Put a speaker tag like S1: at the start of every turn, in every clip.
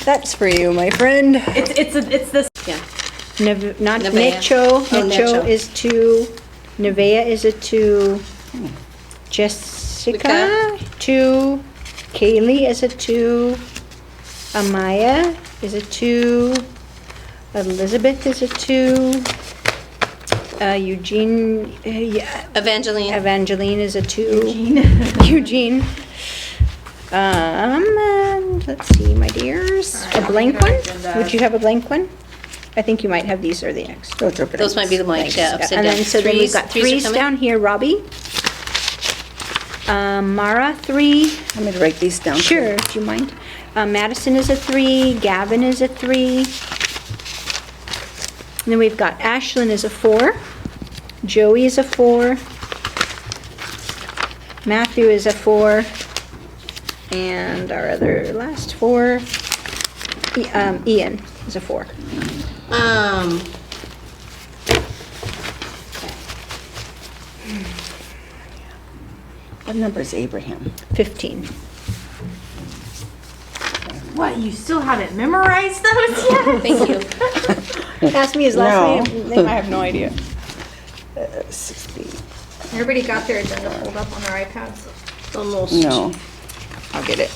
S1: That's for you, my friend.
S2: It's this. Yeah.
S1: Not
S3: Nevaeh.
S1: Necho.
S3: Oh,
S1: Necho
S3: Necho.
S1: is 2. Nevaeh is a 2. Jessica, 2. Kaylee is a 2. Amaya is a 2. Elizabeth is a 2. Eugene, Evangeline is a 2. Eugene. Let's see, my dears.
S2: All right,
S1: A
S2: I'll
S1: blank
S2: make
S1: one?
S2: an agenda.
S1: Would you have a blank one? I think you might have these are the next.
S3: Those might be the blanks, yeah, upside
S1: And
S3: down.
S1: then, so then we've got
S3: Threes are
S1: threes
S3: coming?
S1: down here. Robbie. Mara, 3.
S4: I'm going to write these down.
S1: Sure, do you mind? Madison is a 3. Gavin is a 3. And then we've got Ashlyn is a 4. Joey is a 4. Matthew is a 4. And our other last 4, Ian is a 4.
S4: What number is Abraham?
S1: 15.
S2: What? You still haven't memorized those yet?
S3: Thank you.
S1: Ask me his
S4: No.
S1: last name. I have no idea.
S4: 60.
S2: Everybody got their agenda pulled up on their iPads.
S3: Almost.
S4: No.
S1: I'll get it.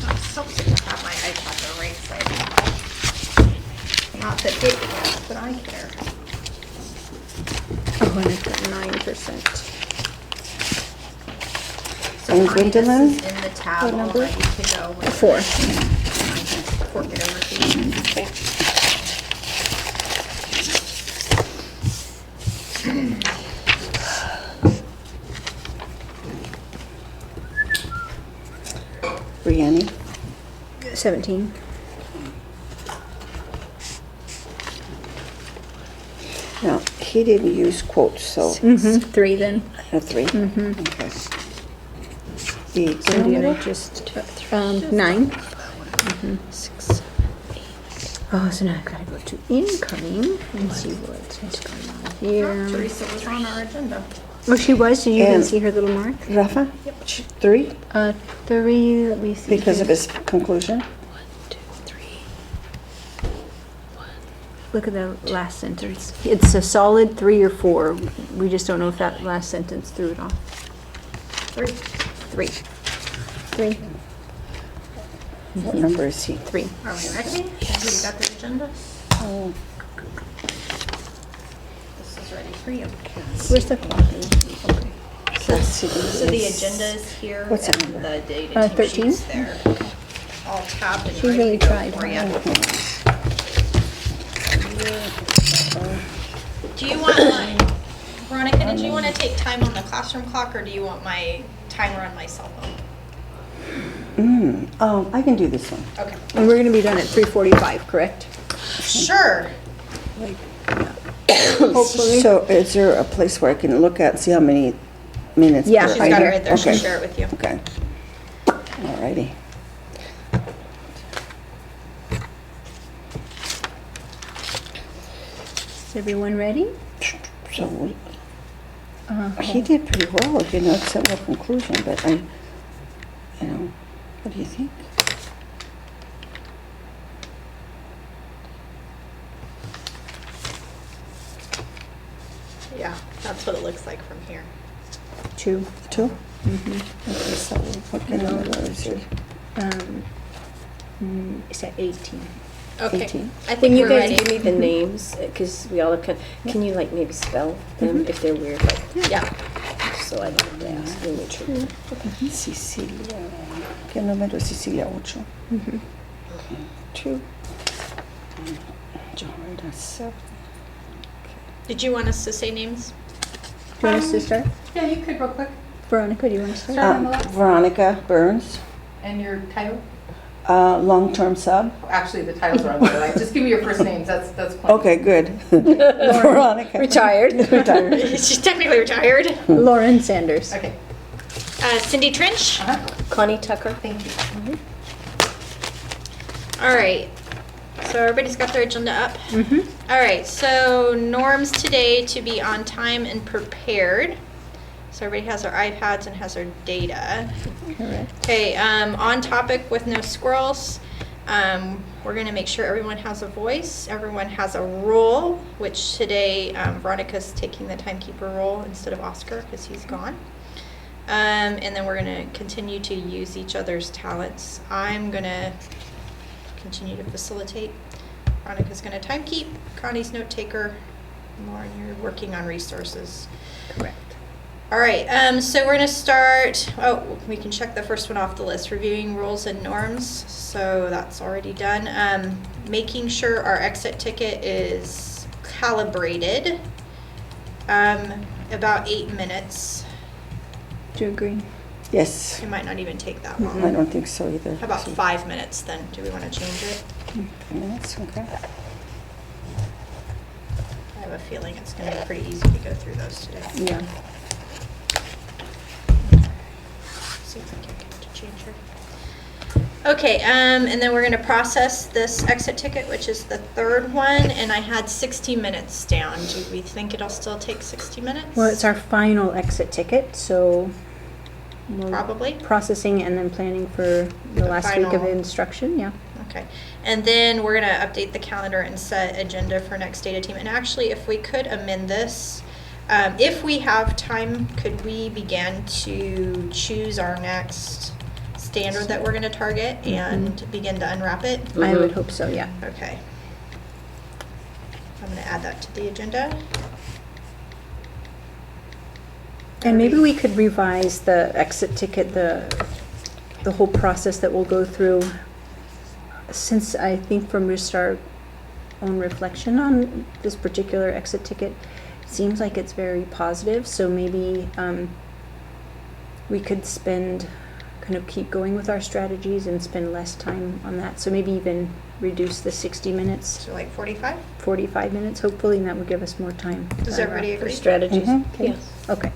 S2: I'm so sick to have my iPad the right side up. Not that it cares, but I care.
S1: Oh, and it's got 9%.
S2: So
S4: And
S2: Connie,
S4: Gwendolyn?
S2: this is in the tab
S4: What
S2: all
S4: number?
S2: ready to go. when
S1: 4.
S2: I fork it over to you.
S3: Okay.
S4: Brianne?
S1: 17.
S4: No, he didn't use quotes, so
S1: 3 then.
S4: a 3. Okay. The
S1: Cindy and I
S4: middle?
S1: just, 9. 6. Oh, so now I've got to go to incoming and see what's going on here.
S2: Teresa was on our agenda.
S1: Oh, she was? So you didn't
S4: And-
S1: see her little mark?
S4: Rafa? 3
S1: 3, let me see.
S4: because of his conclusion.
S1: 1, 2, 3. Look at the last sentence. It's a solid 3 or 4. We just don't know if that last sentence threw it off.
S2: 3.
S1: 3. 3.
S4: What number is he?
S1: 3.
S2: Are we ready? Everybody got their agenda?
S4: Oh,
S2: This is ready for you.
S1: Where's the clock? Okay.
S4: let's see.
S2: So the agenda is here
S4: What's that
S2: and
S4: number?
S2: the date and time
S1: 13?
S2: sheet's there. All tabbed and
S1: She
S2: ready
S1: really
S2: to go
S1: tried,
S2: for you.
S1: huh?
S2: Do you want my, Veronica, did you want to take time on the classroom clock or do you want my timer on my cell phone?
S4: I can do this one.
S2: Okay.
S1: And we're going to be done at 3:45, correct?
S2: Sure.
S1: Hopefully.
S4: So is there a place where I can look at, see how many minutes?
S1: Yeah.
S4: per
S2: She's got it
S4: item?
S2: right there. She'll
S4: Okay.
S2: share it with you.
S4: Okay. Alrighty.
S1: Is everyone ready?
S4: So he did pretty well, you know, except for conclusion, but what do you think?
S2: Yeah, that's what it looks like from here.
S1: 2.
S4: 2? Okay, so what kind of number is it?
S1: It's at 18.
S2: Okay.
S4: 18.
S2: I think
S3: When you
S2: we're
S3: guys
S2: ready.
S3: give me the names, because we all have can you like maybe spell them if they're weird, like,
S2: Yeah.
S3: so I don't have to ask and make sure.
S4: Cecilia. ¿Qué número es Cecilia? 8. 2. Johanna, 7.
S2: Did you want us to say names?
S1: Do you want us to start?
S5: Yeah, you could real quick.
S1: Veronica, do you want to start?
S4: Veronica Burns,
S5: And your title?
S4: long-term sub.
S5: Actually, the titles are on there. Like, just give me your first names. That's plenty.
S4: Okay, good. Veronica.
S1: Retired.
S4: Retired.
S2: She's technically retired.
S1: Lauren Sanders.
S5: Okay.
S2: Cindy Trench.
S3: Connie Tucker.
S5: Thank you.
S2: All right. So everybody's got their agenda up? All right, so norms today to be on time and prepared. So everybody has their iPads and has their data.
S1: Correct.
S2: Okay, on topic with no squirrels. We're gonna make sure everyone has a voice, everyone has a role, which today Veronica's taking the timekeeper role instead of Oscar because he's gone. And then we're gonna continue to use each other's talents. I'm gonna continue to facilitate. Veronica's gonna timekeep, Connie's note taker, Lauren, you're working on resources.
S1: Correct.
S2: All right, so we're gonna start, we can check the first one off the list, reviewing rules and norms, so that's already done. Making sure our exit ticket is calibrated, about 8 minutes.
S1: Do you agree?
S4: Yes.
S2: It might not even take that
S4: I
S2: long.
S4: don't think so either.
S2: How about 5 minutes then? Do we wanna change it?
S4: 3 minutes, okay.
S2: I have a feeling it's gonna be pretty easy to go through those today.
S1: Yeah.
S2: See if I can get it to change her. Okay, and then we're gonna process this exit ticket, which is the third one, and I had 60 minutes down. Do we think it'll still take 60 minutes?
S1: Well, it's our final exit ticket, so we're
S2: Probably.
S1: processing and then planning for the
S2: The
S1: last week of
S2: final.
S1: instruction, yeah.
S2: Okay, and then we're gonna update the calendar and set agenda for next data team. And actually, if we could amend this, if we have time, could we begin to choose our next standard that we're gonna target and begin to unwrap it?
S1: I would hope so, yeah.
S2: Okay. I'm gonna add that to the agenda.
S1: And maybe we could revise the exit ticket, the whole process that we'll go through, since I think from just our own reflection on this particular exit ticket, it seems like it's very positive, so maybe we could kind of keep going with our strategies and spend less time on that, so maybe even reduce the 60 minutes,
S2: So like 45?
S1: 45 minutes hopefully, and that would give us more time.
S2: Does everybody
S3: For
S2: agree?
S3: strategies.
S4: Mhm.
S1: Okay.
S3: Yes.
S1: Okay.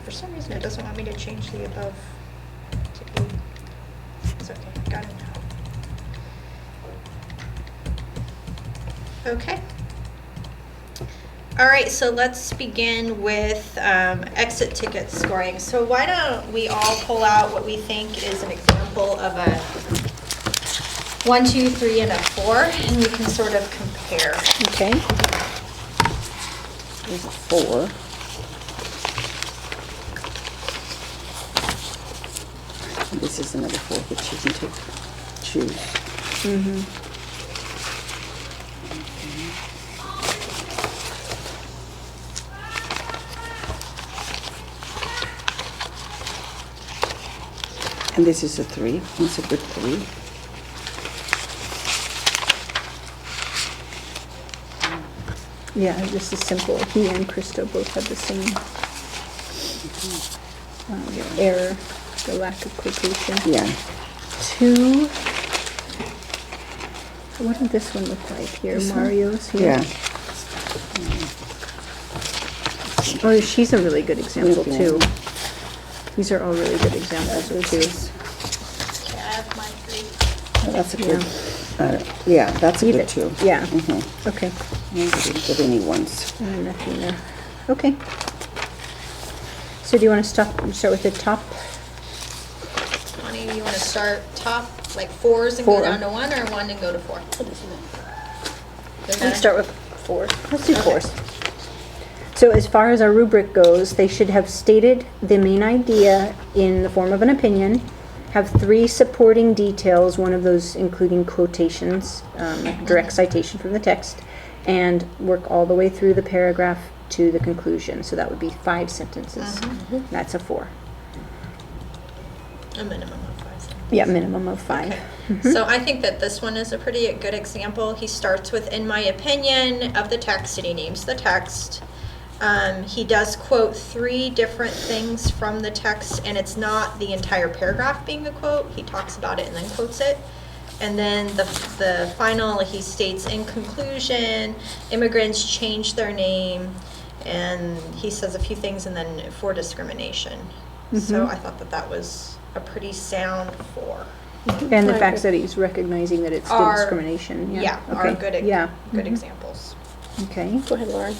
S2: For some reason, it doesn't want me to change the above to 8. It's okay, got it now. Okay. All right, so let's begin with exit ticket scoring. So why don't we all pull out what we think is an example of a 1, 2, 3, and a 4, and we can sort of compare.
S1: Okay.
S4: There's a 4. This is another 4 that you can choose.
S1: Mm-hmm.
S4: And this is a 3. It's a good 3.
S1: Yeah, this is simple. He and Christo both had the same error, the lack of quotation.
S4: Yeah.
S1: 2. What did this one look like here?
S4: This one?
S1: Mario's here.
S4: Yeah.
S1: Oh, she's a really good example
S4: Yeah.
S1: too. These are all really good examples too.
S2: Okay, I have my 3.
S4: That's a good. Yeah, that's a good 2.
S1: Yeah.
S4: Mm-hmm.
S1: Okay.
S4: Didn't get any ones.
S1: And nothing there. Okay. So do you want to start with the top?
S2: Connie, you want to start top, like 4s and
S1: 4.
S2: go down to 1, or 1 and go to 4?
S3: Let's start with 4.
S1: Let's do
S2: Okay.
S1: 4s. So as far as our rubric goes, they should have stated the main idea in the form of an opinion, have 3 supporting details, one of those including quotations, direct citation from the text, and work all the way through the paragraph to the conclusion. So that would be 5 sentences. That's a 4.
S2: A minimum of 5 sentences.
S1: Yeah, minimum of 5.
S2: Okay. So I think that this one is a pretty good example. He starts with, in my opinion, of the text, and he names the text. He does quote 3 different things from the text, and it's not the entire paragraph being a quote. He talks about it and then quotes it. And then the final, he states, in conclusion, immigrants change their name, and he says a few things, and then for discrimination. So I thought that that was a pretty sound 4.
S1: And the
S3: I
S1: facts
S3: agree.
S1: that he's recognizing that it's still
S2: Are-
S1: discrimination.
S2: Yeah,
S1: Okay.
S2: are good,
S1: Yeah.
S2: good examples.
S1: Okay.
S3: Go ahead, Lauren.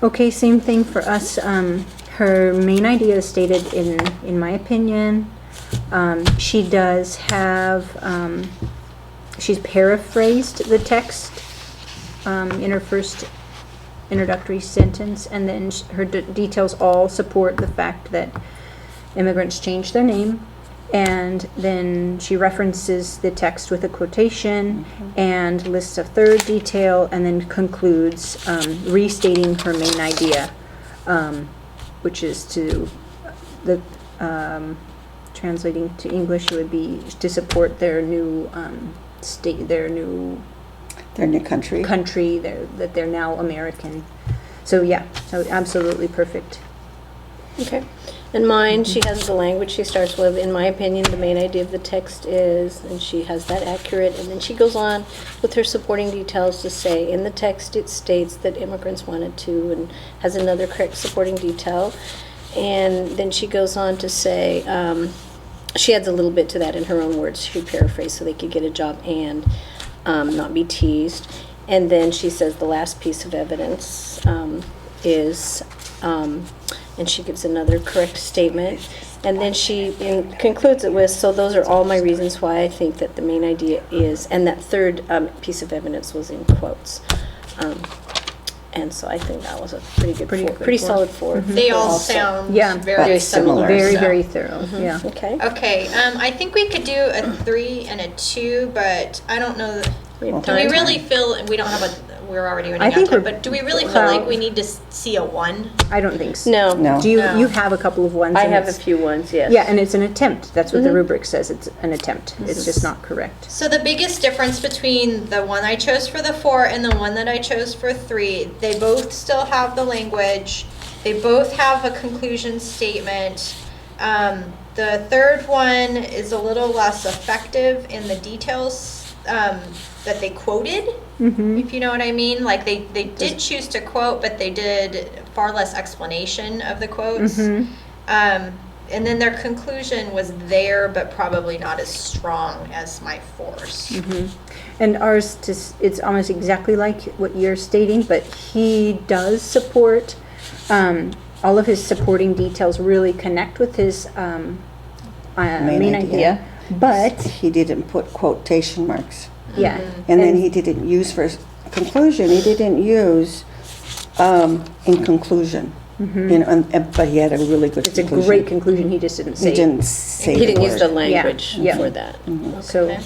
S1: Okay, same thing for us. Her main idea is stated in my opinion. She does have, she's paraphrased the text in her first introductory sentence, and then her details all support the fact that immigrants changed their name. And then she references the text with a quotation and lists a third detail, and then concludes restating her main idea, which is to the translating to English, it would be to support their new state, their new
S4: country.
S1: that they're now American. So yeah, so absolutely perfect.
S3: Okay. And mine, she has the language she starts with, in my opinion, the main idea of the text is, and she has that accurate, and then she goes on with her supporting details to say, in the text it states that immigrants wanted to, and has another correct supporting detail. And then she goes on to say, she adds a little bit to that in her own words, she paraphrased so they could get a job and not be teased. And then she says the last piece of evidence is, and she gives another correct statement. And then she concludes it with, so those are all my reasons why I think that the main idea is, and that third piece of evidence was in quotes. And so I think that was a pretty good four, pretty solid four.
S2: They all
S3: also.
S2: sound
S1: Yeah.
S2: very similar.
S1: Very,
S2: so.
S1: very thorough, yeah.
S3: Okay.
S2: Okay, I think we could do a 3 and a 2, but I don't know.
S3: We have
S2: Do we
S3: time.
S2: really feel, we don't have we're already running
S1: I
S2: out
S1: think
S2: of time,
S1: we're-
S2: but do we really feel
S1: well-
S2: like we need to see a 1?
S1: I don't think so.
S3: No.
S4: No.
S1: Do you,
S2: No.
S1: you have a couple of ones?
S3: I
S1: and
S3: have a
S1: it's-
S3: few ones, yes.
S1: Yeah, and it's an attempt. That's what the rubric says. It's an attempt. It's just not correct.
S2: So the biggest difference between the one I chose for the 4 and the one that I chose for 3, they both still have the language. They both have a conclusion statement. The third one is a little less effective in the details that they quoted, if you know what I mean. Like they did choose to quote, but they did far less explanation of the quotes. And then their conclusion was there, but probably not as strong as my 4's.
S1: And ours, it's almost exactly like what you're stating, but he does support, all of his supporting details really connect with his main idea. But,
S4: He didn't put quotation marks.
S1: yeah.
S4: And then he didn't use for his conclusion, he didn't use in conclusion. You know, but he had a really good
S1: It's a
S4: conclusion.
S1: great conclusion. He just didn't say.
S4: He didn't say
S3: He didn't use the
S4: word.
S3: language
S1: Yeah.
S3: for that.
S1: So,
S2: Okay.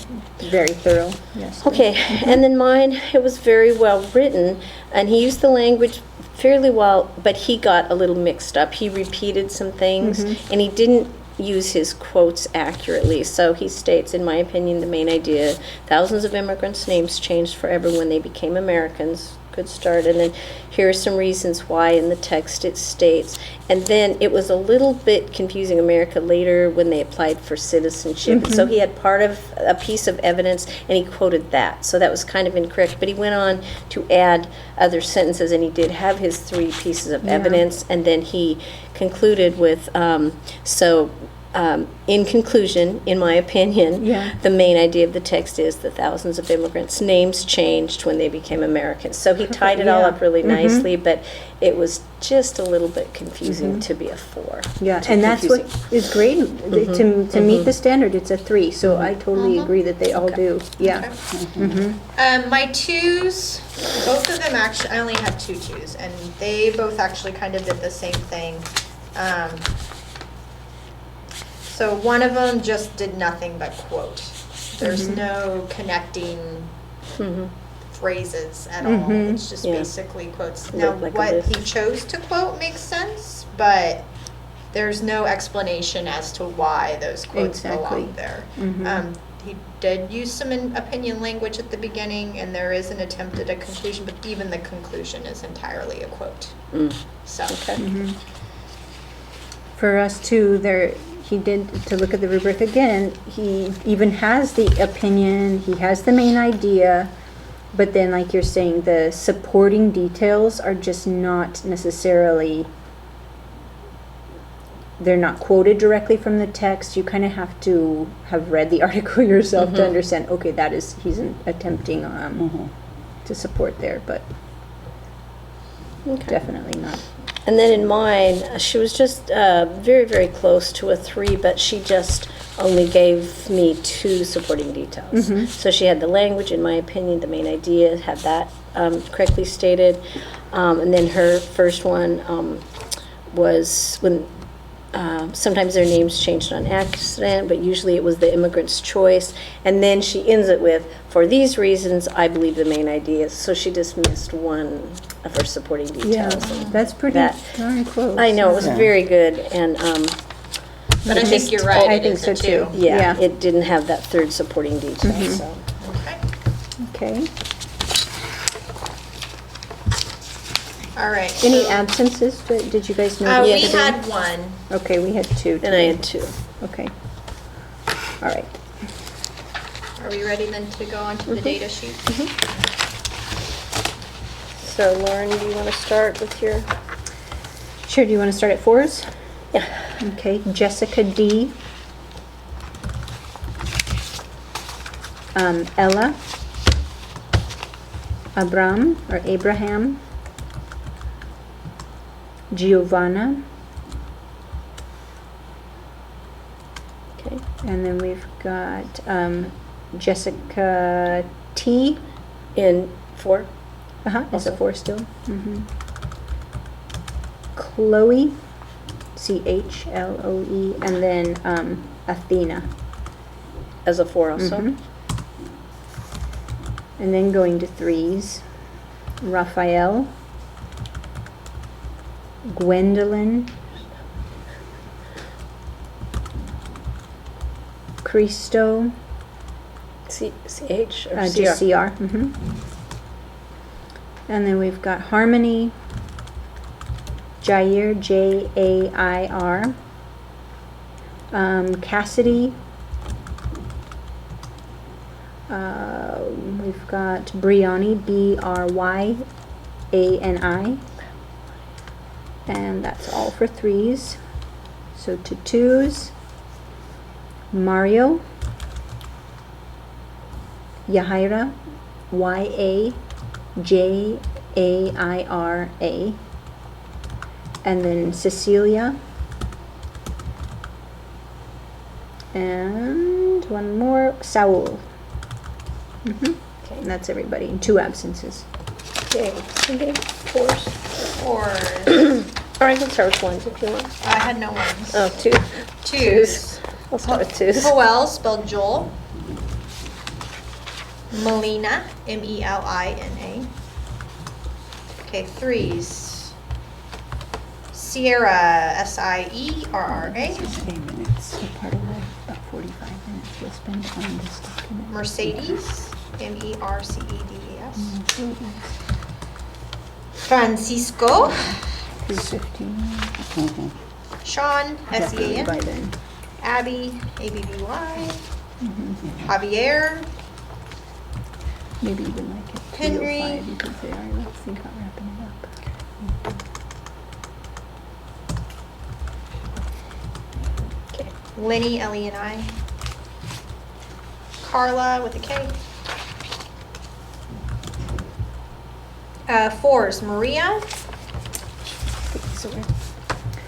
S1: very thorough, yes.
S3: Okay, and then mine, it was very well written, and he used the language fairly well, but he got a little mixed up. He repeated some things, and he didn't use his quotes accurately. So he states, in my opinion, the main idea, thousands of immigrants' names changed forever when they became Americans. Good start. And then here are some reasons why in the text it states. And then it was a little bit confusing America later when they applied for citizenship. So he had part of a piece of evidence and he quoted that. So that was kind of incorrect. But he went on to add other sentences, and he did have his 3 pieces of evidence. And then he concluded with, in conclusion, in my opinion, the main idea of the text is that thousands of immigrants' names changed when they became Americans. So he tied it all up really nicely, but it was just a little bit confusing to be a 4.
S1: Yeah,
S3: Too
S1: and that's what
S3: confusing.
S1: is great. To meet the standard, it's a 3. So I totally agree that they all do. Yeah.
S2: My 2's, both of them actually, I only had 2 2's, and they both actually kind of did the same thing. So one of them just did nothing but quote. There's no connecting phrases at all. It's just
S3: Yeah.
S2: basically quotes.
S3: Looked
S2: Now,
S3: like a
S2: what
S3: list.
S2: he chose to quote makes sense, but there's no explanation as to why those quotes
S1: Exactly.
S2: belong there. He did use some opinion language at the beginning, and there is an attempt at a conclusion, but even the conclusion is entirely a quote. So,
S1: For us too, he did, to look at the rubric again, he even has the opinion, he has the main idea, but then like you're saying, the supporting details are just not necessarily, they're not quoted directly from the text. You kind of have to have read the article yourself to understand, okay, that is, he's attempting to support there, but
S3: Okay.
S1: definitely not.
S3: And then in mine, she was just very, very close to a 3, but she just only gave me 2 supporting details. So she had the language, in my opinion, the main idea, had that correctly stated. And then her first one was when sometimes their names changed on accident, but usually it was the immigrant's choice. And then she ends it with, for these reasons, I believe the main idea. So she just missed one of her supporting
S1: Yeah,
S3: details. And
S1: that's pretty
S3: that-
S1: darn close.
S3: I know, it was
S4: Yeah.
S3: very good, and,
S2: But I
S3: It
S2: think
S3: just-
S2: you're right,
S1: I
S2: it
S1: think
S2: is
S1: so
S2: a
S1: too.
S2: 2.
S3: yeah,
S1: Yeah.
S3: it didn't have that third supporting detail, so.
S2: Okay.
S1: Okay.
S2: All right.
S1: Any
S2: so,
S1: absences? Did you guys know?
S2: we
S1: today?
S2: had 1.
S1: Okay, we had 2
S3: And I
S1: today.
S3: had 2.
S1: Okay. All right.
S2: Are we ready then to go on to the data sheet?
S3: So Lauren, do you want to start with your?
S1: Sure, do you want to start at 4s?
S3: Yeah.
S1: Okay, Jessica D. Ella. Abraham. Giovanna.
S3: Okay.
S1: And then we've got Jessica T.
S3: In 4?
S1: Is
S3: Also.
S1: a 4 still? Chloe. CHLOE. And then Athena.
S3: As a 4 also?
S1: Mhm. And then going to 3s. Raphael. Gwendolyn. Christo.
S3: CH or
S1: Just
S3: CR?
S1: CR. And then we've got Harmony. Jair, JAIR. Cassidy. We've got Briani, BRYANI. And that's all for 3s. So to 2s. Mario. Yahaira, YAJAIRA. And then Cecilia. And one more, Saul.
S3: Okay.
S1: And that's everybody, and 2 absences.
S3: Okay. Okay. 4s.
S2: 4s.
S3: All right, let's start with 1s if you want.
S2: I had no 1s.
S3: Oh, 2.
S2: 2s.
S3: I'll start with 2s.
S2: Joel, spelled Joel. Melina, Melina. Okay, 3s. Sierra, SIERRA.
S1: 8 minutes, so part of about 45 minutes we'll spend on this document.
S2: Mercedes, MERCEDES. Francisco,
S1: 3:15.
S2: Sean,
S1: Definitely by
S2: SEAN.
S1: then.
S2: Abby, ABBY. Javier,
S1: Maybe even like at
S2: Henry.
S1: 3:05, you could say, all right, let's think about wrapping it up.
S3: Okay.
S2: Lenny, LENI. Carla with a K. 4s, Maria,
S1: So we're-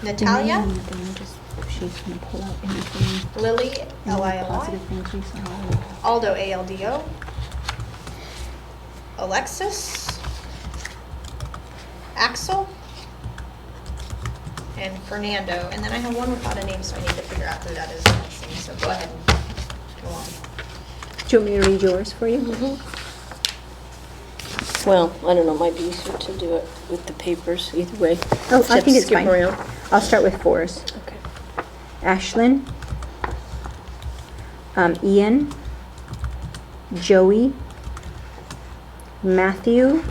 S2: Natalia,
S1: And then just, she's gonna pull out anything,
S2: Lily,
S1: any
S2: LILI.
S1: positive things we saw.
S2: Aldo, ALDO. Alexis. Axel. And Fernando. And then I have one without a name, so I need to figure out who that is next thing. So go ahead and go on.
S1: Do you want me to read yours for you?
S3: Well, I don't know, it might be easier to do it with the papers, either way.
S1: Oh,
S3: Just
S1: I
S3: have
S1: think
S3: to
S1: it's
S3: skip
S1: fine.
S3: around.
S1: I'll start with 4s.
S3: Okay.
S1: Ashlyn. Ian. Joey. Matthew.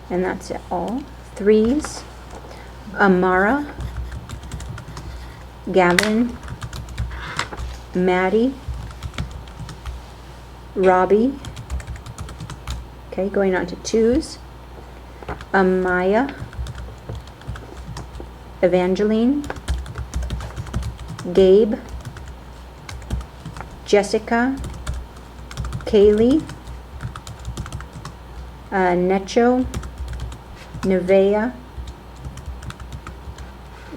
S1: And that's it all. 3s. Amara. Gavin. Maddie. Robbie. Okay, going on to 2s. Amaya. Evangeline. Gabe. Jessica. Kaylee. Necho. Nevaeh,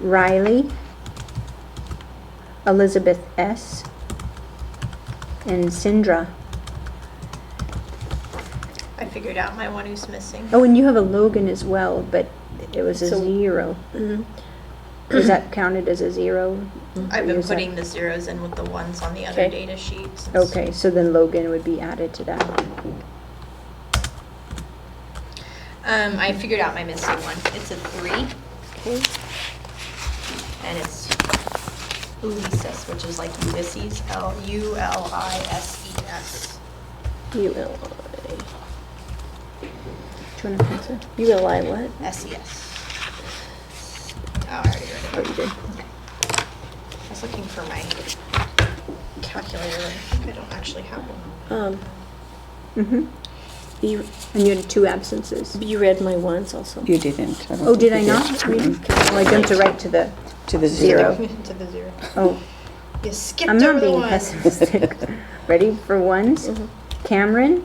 S1: Riley, Elizabeth S., and Sindra.
S2: I figured out my one who's missing.
S1: Oh, and you have a Logan as well, but it was a
S3: So-
S1: 0. Is that counted as a 0?
S2: I've
S1: Or
S2: been
S1: is that-
S2: putting the zeros in with the ones on the other
S3: Okay.
S2: data sheets.
S1: Okay, so then Logan would be added to that.
S2: I figured out my missing one. It's a 3,
S3: Okay.
S2: and it's Ulysses, which is like Ulysses, Ulises.
S3: ULI.
S1: Do you want to pencil?
S3: ULI what?
S2: SES. Oh, I already read
S1: Oh,
S2: it.
S1: you did?
S2: I was looking for my calculator. I think I don't actually have one.
S1: Mm-hmm.
S3: You,
S1: And you had 2 absences.
S3: you read my ones also.
S4: You didn't. I don't
S1: Oh,
S4: think
S1: did I
S4: you
S1: not read? Oh, I jumped right to the,
S4: To the 0.
S2: To the 0.
S1: oh,
S2: You skipped
S1: I'm
S2: over
S1: not
S2: the
S1: being
S2: one.
S1: pessimistic. Ready for ones? Cameron,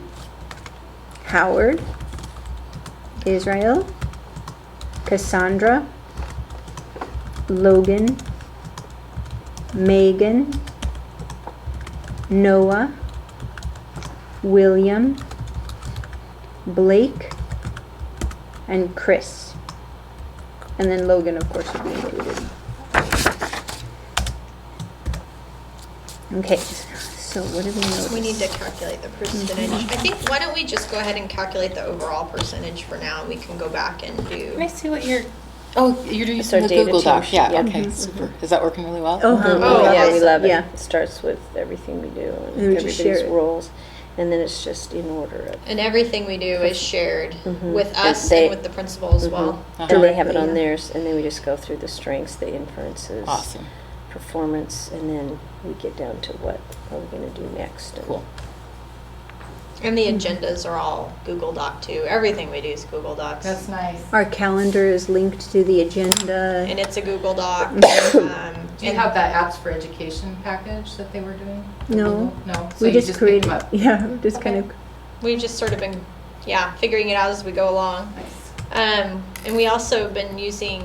S1: Howard, Israel, Cassandra, Logan, Megan, Noah, William, Blake, and Chris. And then Logan, of course, would be included. Okay, so what do we notice?
S2: We need to calculate the percentage. I think, why don't we just go ahead and calculate the overall percentage for now, and we can go back and
S5: Can I
S2: do.
S5: see what you're, oh, you're
S3: It's
S5: using
S3: our
S5: the
S3: data
S5: Google
S3: team
S5: Doc,
S3: sheet,
S5: yeah,
S3: yeah.
S5: okay, super. Is that working really well?
S1: Oh,
S2: Oh,
S3: yeah, we
S2: awesome.
S3: love it.
S1: Yeah.
S3: It starts with everything we do
S1: And we
S3: and
S1: just share
S3: everybody's
S1: it.
S3: roles. And then it's just in order of.
S2: And everything we do is shared with
S3: And
S2: us
S3: they-
S2: and with the principal as well.
S3: And they have it
S1: Directly,
S3: on
S1: yeah.
S3: theirs, and then we just go through the strengths, the inferences.
S5: Awesome,
S3: Performance, and then we get down to what are we gonna do next. and-
S5: cool.
S2: And the agendas are all Google Doc too. Everything we do is Google Docs.
S5: That's nice.
S1: Our calendar is linked to the agenda.
S2: And it's a Google Doc.
S5: Do you
S2: and-
S5: have that apps for education package that they were doing?
S1: No.
S5: No, so
S1: We
S5: you
S1: just
S5: picked
S1: created,
S5: them up?
S1: yeah, just kind
S5: Okay.
S1: of,
S2: We've just sort of been, figuring it out as we go along.
S5: Nice.
S2: And we also have been using,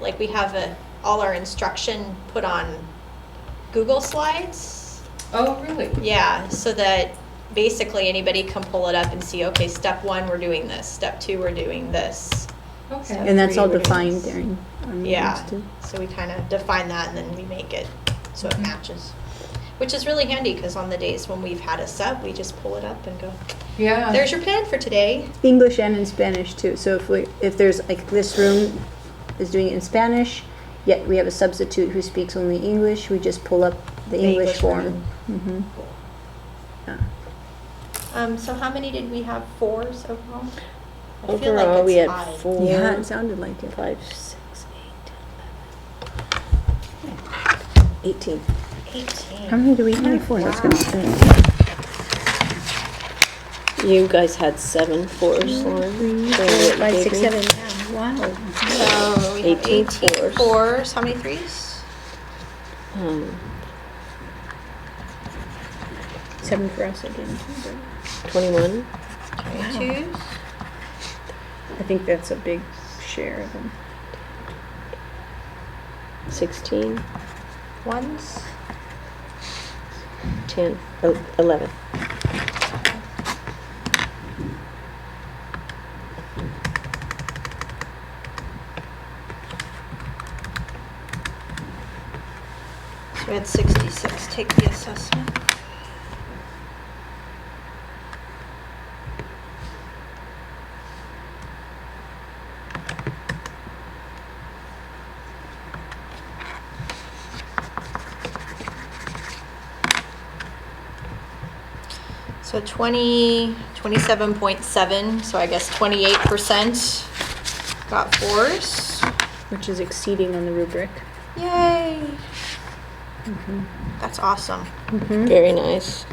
S2: like, we have all our instruction put on Google Slides.
S5: Oh, really?
S2: Yeah, so that basically anybody can pull it up and see, okay, step 1, we're doing this. Step 2, we're doing this.
S5: Okay.
S1: and that's all
S2: Three, we're doing
S1: defined
S2: this.
S1: during our meetings
S2: Yeah,
S1: too.
S2: so we kind of define that and then we make it so it matches. Which is really handy because on the days when we've had a sub, we just pull it up and go,
S5: Yeah.
S2: there's your plan for today.
S1: English and in Spanish too. So if there's like this room is doing it in Spanish, yet we have a substitute who speaks only English, we just pull up the English
S2: English
S1: form. Mm-hmm. Yeah.
S2: So how many did we have? 4s overall? I feel
S3: Overall,
S2: like
S3: we
S2: it's
S3: had
S2: high.
S3: 4.
S1: Yeah, it sounded like it.
S3: 5, 6, 8, 18.
S2: 18.
S1: How many do we have?
S4: Four, that's gonna say.
S3: You guys had 7 4s, Lauren.
S1: 3,
S3: So
S1: 4,
S3: what
S1: 5,
S3: you
S1: 6,
S3: gave me?
S1: 7. Yeah, wow.
S2: So we have
S3: 18
S2: 18
S3: fours.
S2: 4s. How many 3s?
S1: 7 for us again.
S3: 21.
S2: 22s.
S1: I think that's a big share of them.
S3: 16.
S2: 1s.
S3: 10. 11.
S2: So we had 66 take the assessment. So 27.7, so I guess 28% got 4s.
S1: Which is exceeding on the rubric.
S2: Yay! That's awesome.
S3: Very nice.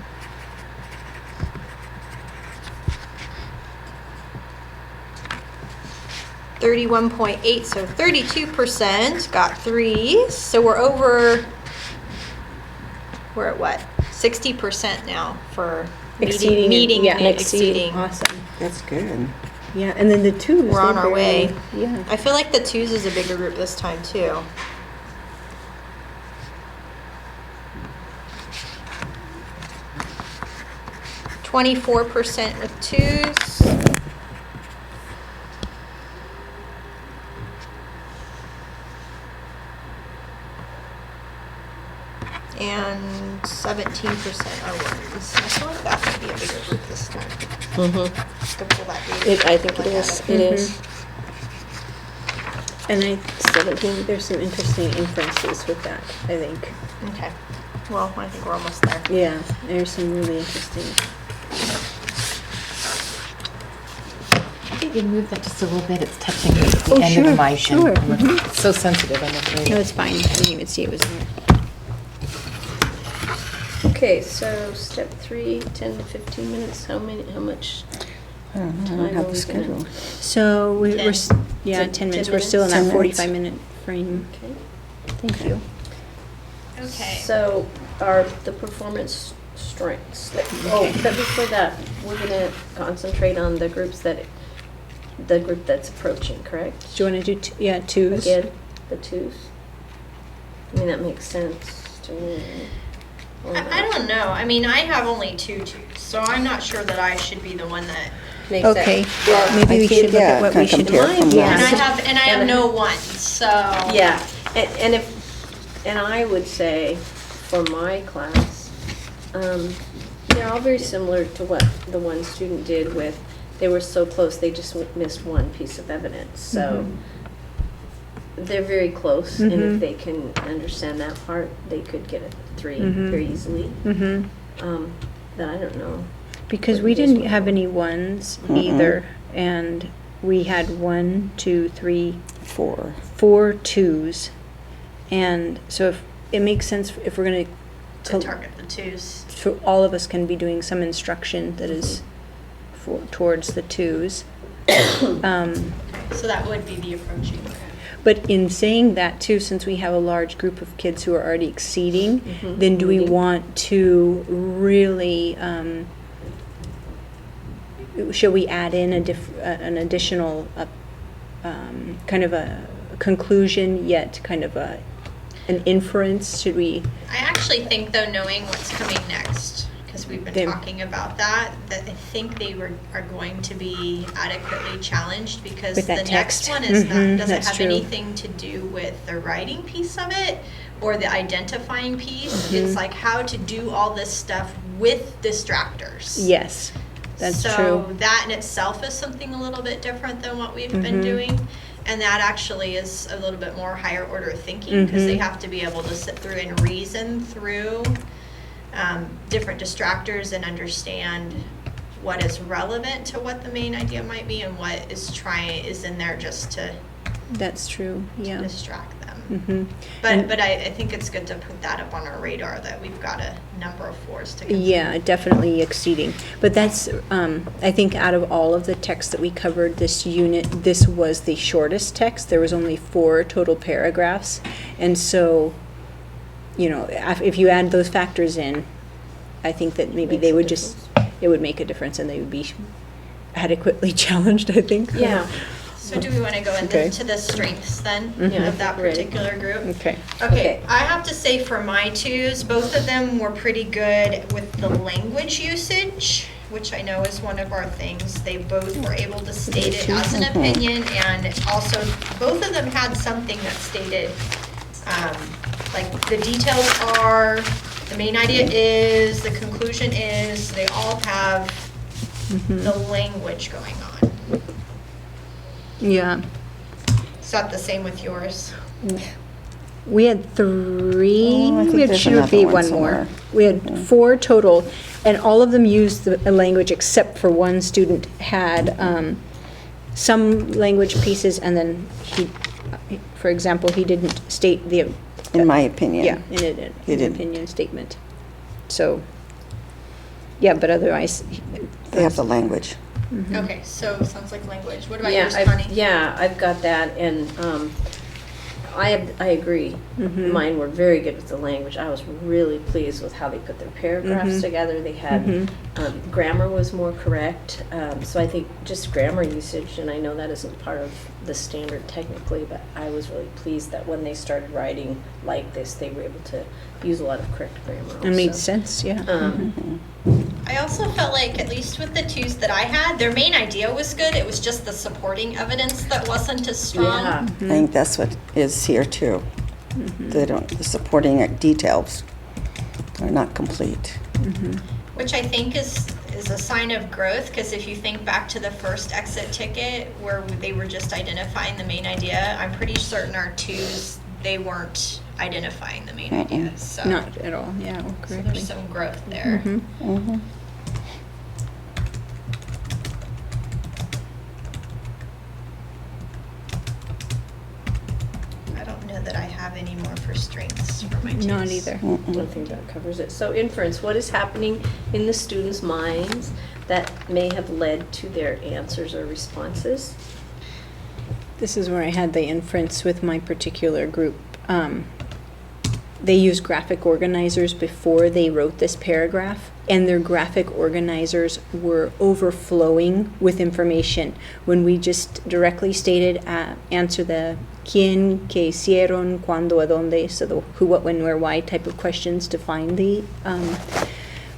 S2: .8, so 32% got 3s. So we're over, we're at what? 60% now for
S1: Exceeding,
S2: meeting
S1: yeah,
S2: and exceeding.
S1: Awesome.
S4: That's good.
S1: Yeah, and then the twos.
S2: We're on
S1: they
S2: our way.
S1: barely- Yeah.
S2: I feel like the twos is a bigger group this time too. %24% with twos. And 17% are ones. I feel like that might be a bigger group this time. To pull that data.
S3: I think it
S2: Look at
S3: is, it is.
S1: And 17, there's some interesting inferences with that, I think.
S2: Okay. Well, I think we're almost there.
S1: Yeah, there's some really interesting.
S6: You can move that just a little bit, it's touching the end of the mic.
S1: sure.
S6: And it's so sensitive, I'm afraid.
S1: No, it's fine. I didn't even see it was there.
S3: Okay, so step 3, 10 to 15 minutes, how much?
S4: I don't know, I
S3: Time
S4: don't have
S3: are
S4: the
S3: we
S4: schedule.
S3: gonna-
S1: So we're,
S2: 10.
S1: yeah, 10
S3: 10
S1: minutes. We're
S3: minutes?
S1: still in
S4: 10
S1: that
S4: minutes.
S1: 45-minute frame.
S3: Okay.
S1: Thank you.
S2: Okay.
S3: So are the performance strengths, oh, but before that, we're gonna concentrate on the group that's approaching, correct?
S1: Do you want to do, yeah, twos?
S3: Again, the twos? I mean, that makes sense to me. Or
S2: I
S3: not.
S2: don't know. I mean, I have only 2 twos, so I'm not sure that I should be the one that.
S3: Makes that-
S1: Okay,
S3: Well,
S1: maybe
S4: I
S1: we
S4: think,
S1: should look
S4: yeah,
S1: at what we
S4: kinda
S1: should.
S4: compare from
S1: Yeah.
S2: And I
S4: last.
S2: have no ones, so.
S3: Yeah, and I would say for my class, they're all very similar to what the one student did with, they were so close, they just missed one piece of evidence, so they're very close, and
S1: Mhm.
S3: if they can understand that part, they could get a 3
S1: Mhm.
S3: very easily.
S1: Mm-hmm.
S3: But I don't know.
S1: Because
S3: What
S1: we
S3: you guys
S1: didn't
S3: want.
S1: have any ones
S4: Mm-mm.
S1: either, and we had 1, 2, 3,
S4: 4.
S1: 4 twos. And so if, it makes sense if we're going
S2: To target the twos.
S1: so all of us can be doing some instruction that is towards the twos.
S2: So that would be the approaching.
S1: But in saying that too, since we have a large group of kids who are already exceeding,
S3: Mhm.
S1: then do we
S3: Leading.
S1: want to really, should we add in an additional, kind of a conclusion yet kind of an inference? Should we?
S2: I actually think though, knowing what's coming next, because we've been
S1: They-
S2: talking about that I think they are going to be adequately challenged because
S1: With
S2: the
S1: that
S2: next
S1: text.
S2: one is
S1: Mhm,
S2: doesn't
S1: that's
S2: have
S1: true.
S2: anything to do with the writing piece of it or the identifying piece.
S1: Mhm.
S2: It's like how to do all this stuff with distractors.
S1: Yes, that's
S2: so
S1: true.
S2: that in itself is something a little bit different than what we've been
S1: Mhm.
S2: doing. And that actually is a little bit more higher order thinking because they
S1: Mhm.
S2: have to be able to sit through and reason through different distractors and understand what is relevant to what the main idea might be and what is in there just to
S1: That's true, yeah.
S2: distract them.
S1: Mm-hmm.
S2: But I think it's good to put that up on our radar that we've got a number of 4s to consider.
S1: Yeah, definitely exceeding. But that's, I think out of all of the texts that we covered this unit, this was the shortest text. There was only 4 total paragraphs. And so, you know, if you add those factors in, I think that maybe
S3: Makes
S1: they
S3: a
S1: would just, it would make a difference and they would be adequately challenged, I think.
S3: Yeah.
S2: So do we want to go
S1: Okay.
S2: into the strengths then
S1: Mhm.
S2: of that
S3: Ready.
S2: particular group?
S1: Okay.
S2: Okay, I have to say for my twos, both of them were pretty good with the language usage, which I know is one of our things. They both were able to state it as an opinion, and also both of them had something that stated, like the details are, the main idea is, the conclusion is, they all have the language going on.
S1: Yeah.
S2: Is that the same with yours?
S1: We had 3.
S4: Oh, I think
S1: We had
S4: there's
S1: should
S4: another
S1: be
S4: one
S1: one
S4: somewhere.
S1: more. We had 4 total, and all of them used the language except for one student had some language pieces, and then for example, he didn't state the.
S4: In my opinion.
S1: Yeah, in an
S4: He didn't.
S1: opinion statement. So, yeah, but otherwise.
S4: They have the language.
S2: Okay, so sounds like language. What about
S3: Yeah,
S2: yours, Connie?
S3: I've got that, and I agree. Mine were very good with the language. I was really pleased with how they put their paragraphs together. They had, grammar was more correct. So I think just grammar usage, and I know that isn't part of the standard technically, but I was really pleased that when they started writing like this, they were able to use a lot of correct grammar also.
S1: It made sense, yeah.
S2: I also felt like, at least with the twos that I had, their main idea was good. It was just the supporting evidence that wasn't as strong.
S3: Yeah.
S4: I think that's what is here too. The supporting details are not complete.
S2: Which I think is a sign of growth, because if you think back to the first exit ticket where they were just identifying the main idea, I'm pretty certain our twos, they weren't identifying the main idea. So,
S1: Not at all, yeah,
S2: so
S1: correctly.
S2: there's some growth there. I don't know that I have any more for strengths for my twos.
S1: Not either.
S3: I think that covers it. So inference, what is happening in the students' minds that may have led to their answers or responses?
S1: This is where I had the inference with my particular group. They used graphic organizers before they wrote this paragraph, and their graphic organizers were overflowing with information. When we just directly stated, answer the quién, qué hicieron, cuándo, a dónde, so the who, what, when, where, why type of questions to find the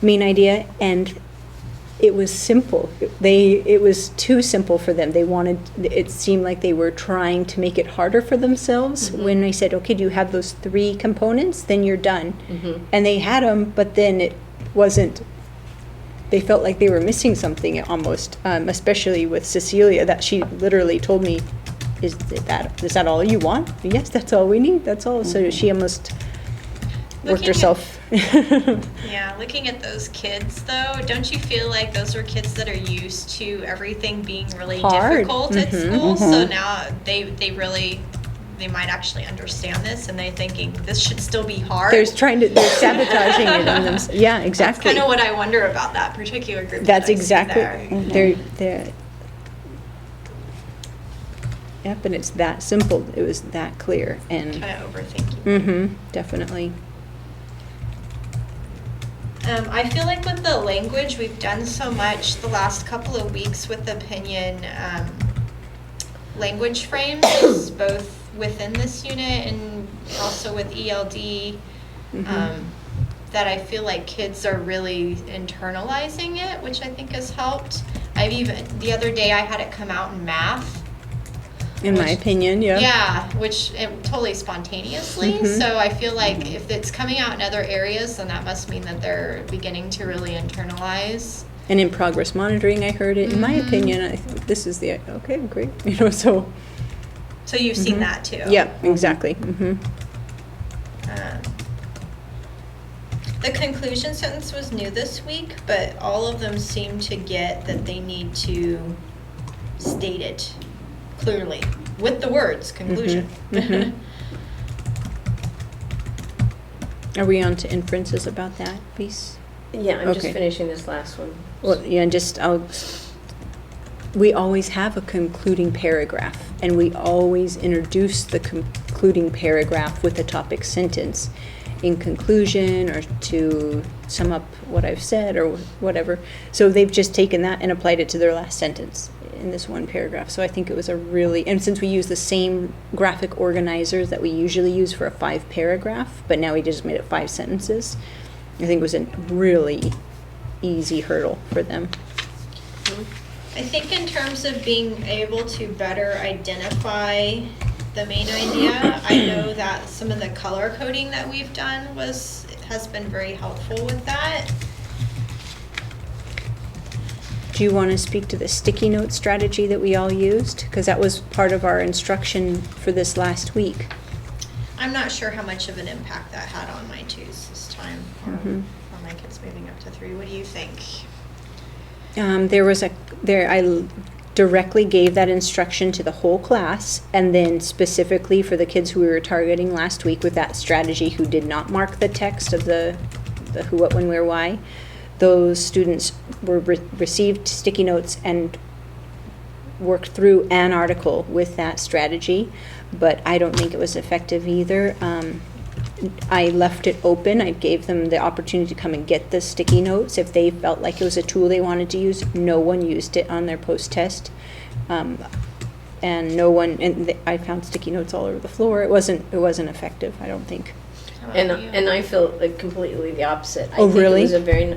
S1: main idea, and it was simple. It was too simple for them. It seemed like they were trying to make it harder for themselves. When I said, okay, do you have those 3 components? Then you're done. And they had them, but then it wasn't, they felt like they were missing something almost, especially with Cecilia, that she literally told me, is that all you want? Yes, that's all we need, that's all. So she almost worked
S2: Looking at-
S1: herself.
S2: Yeah, looking at those kids though, don't you feel like those were kids that are used to everything being really
S1: Hard.
S2: difficult at school? So now they might actually understand this, and they're thinking this should still be hard.
S1: They're sabotaging it on them. Yeah,
S2: That's
S1: exactly.
S2: kind of what I wonder about that particular group.
S1: That's
S2: that I see
S1: exactly,
S2: there.
S1: they're, yep, and it's that simple, it was that clear, and,
S2: Kind of overthinking.
S1: definitely.
S2: I feel like with the language, we've done so much the last couple of weeks with opinion language frames, both within this unit and also with ELD, that I feel like kids are really internalizing it, which I think has helped. The other day I had it come out in math.
S1: In my opinion, yeah.
S2: Yeah, totally spontaneously. So I feel like if it's coming out in other areas, then that must mean that they're beginning to really internalize.
S1: And in progress monitoring, I heard it, in my opinion, I think this is okay, great, so.
S2: So you've seen that too.
S1: Yeah, exactly,
S2: The conclusion sentence was new this week, but all of them seem to get that they need to state it clearly with the words conclusion.
S1: Are we on to inferences about that piece?
S3: Yeah, I'm just
S1: Okay.
S3: finishing this last one.
S1: Well, yeah, we always have a concluding paragraph, and we always introduce the concluding paragraph with a topic sentence in conclusion, or to sum up what I've said, or whatever. So they've just taken that and applied it to their last sentence in this one paragraph. So I think it was and since we use the same graphic organizers that we usually use for a 5-paragraph, but now we just made it 5 sentences, I think it was a really easy hurdle for them.
S2: I think in terms of being able to better identify the main idea, I know that some of the color coding that we've done has been very helpful with that.
S1: Do you want to speak to the sticky note strategy that we all used? Because that was part of our instruction for this last week.
S2: I'm not sure how much of an impact that had on my twos this time, or on my kids moving up to 3. What do you think?
S1: I directly gave that instruction to the whole class, and then specifically for the kids who we were targeting last week with that strategy who did not mark the text of the who, what, when, where, why. Those students were received sticky notes and worked through an article with that strategy, but I don't think it was effective either. I left it open. I gave them the opportunity to come and get the sticky notes if they felt like it was a tool they wanted to use. No one used it on their post-test. And no one, and I found sticky notes all over the floor. It wasn't effective, I don't think.
S3: And I feel like completely the opposite. I
S1: Oh,
S3: think
S1: really?
S3: it was a very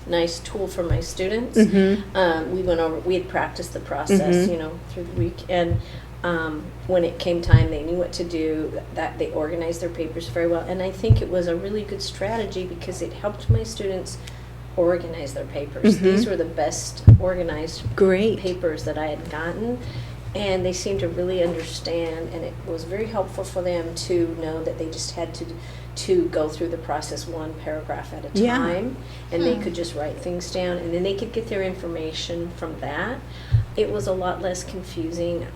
S3: nice tool for my students.
S1: Mhm.
S3: We had practiced the process,
S1: Mhm.
S3: through the week, and when it came time, they knew what to do. That they organized their papers very well, and I think it was a really good strategy because it helped my students organize their papers.
S1: Mhm.
S3: These were the best organized
S1: Great.
S3: papers that I had gotten. And they seemed to really understand, and it was very helpful for them to know that they just had to go through the process one paragraph at a
S1: Yeah.
S3: time, and they could just write things down, and then they could get their information from that. It was a lot less confusing.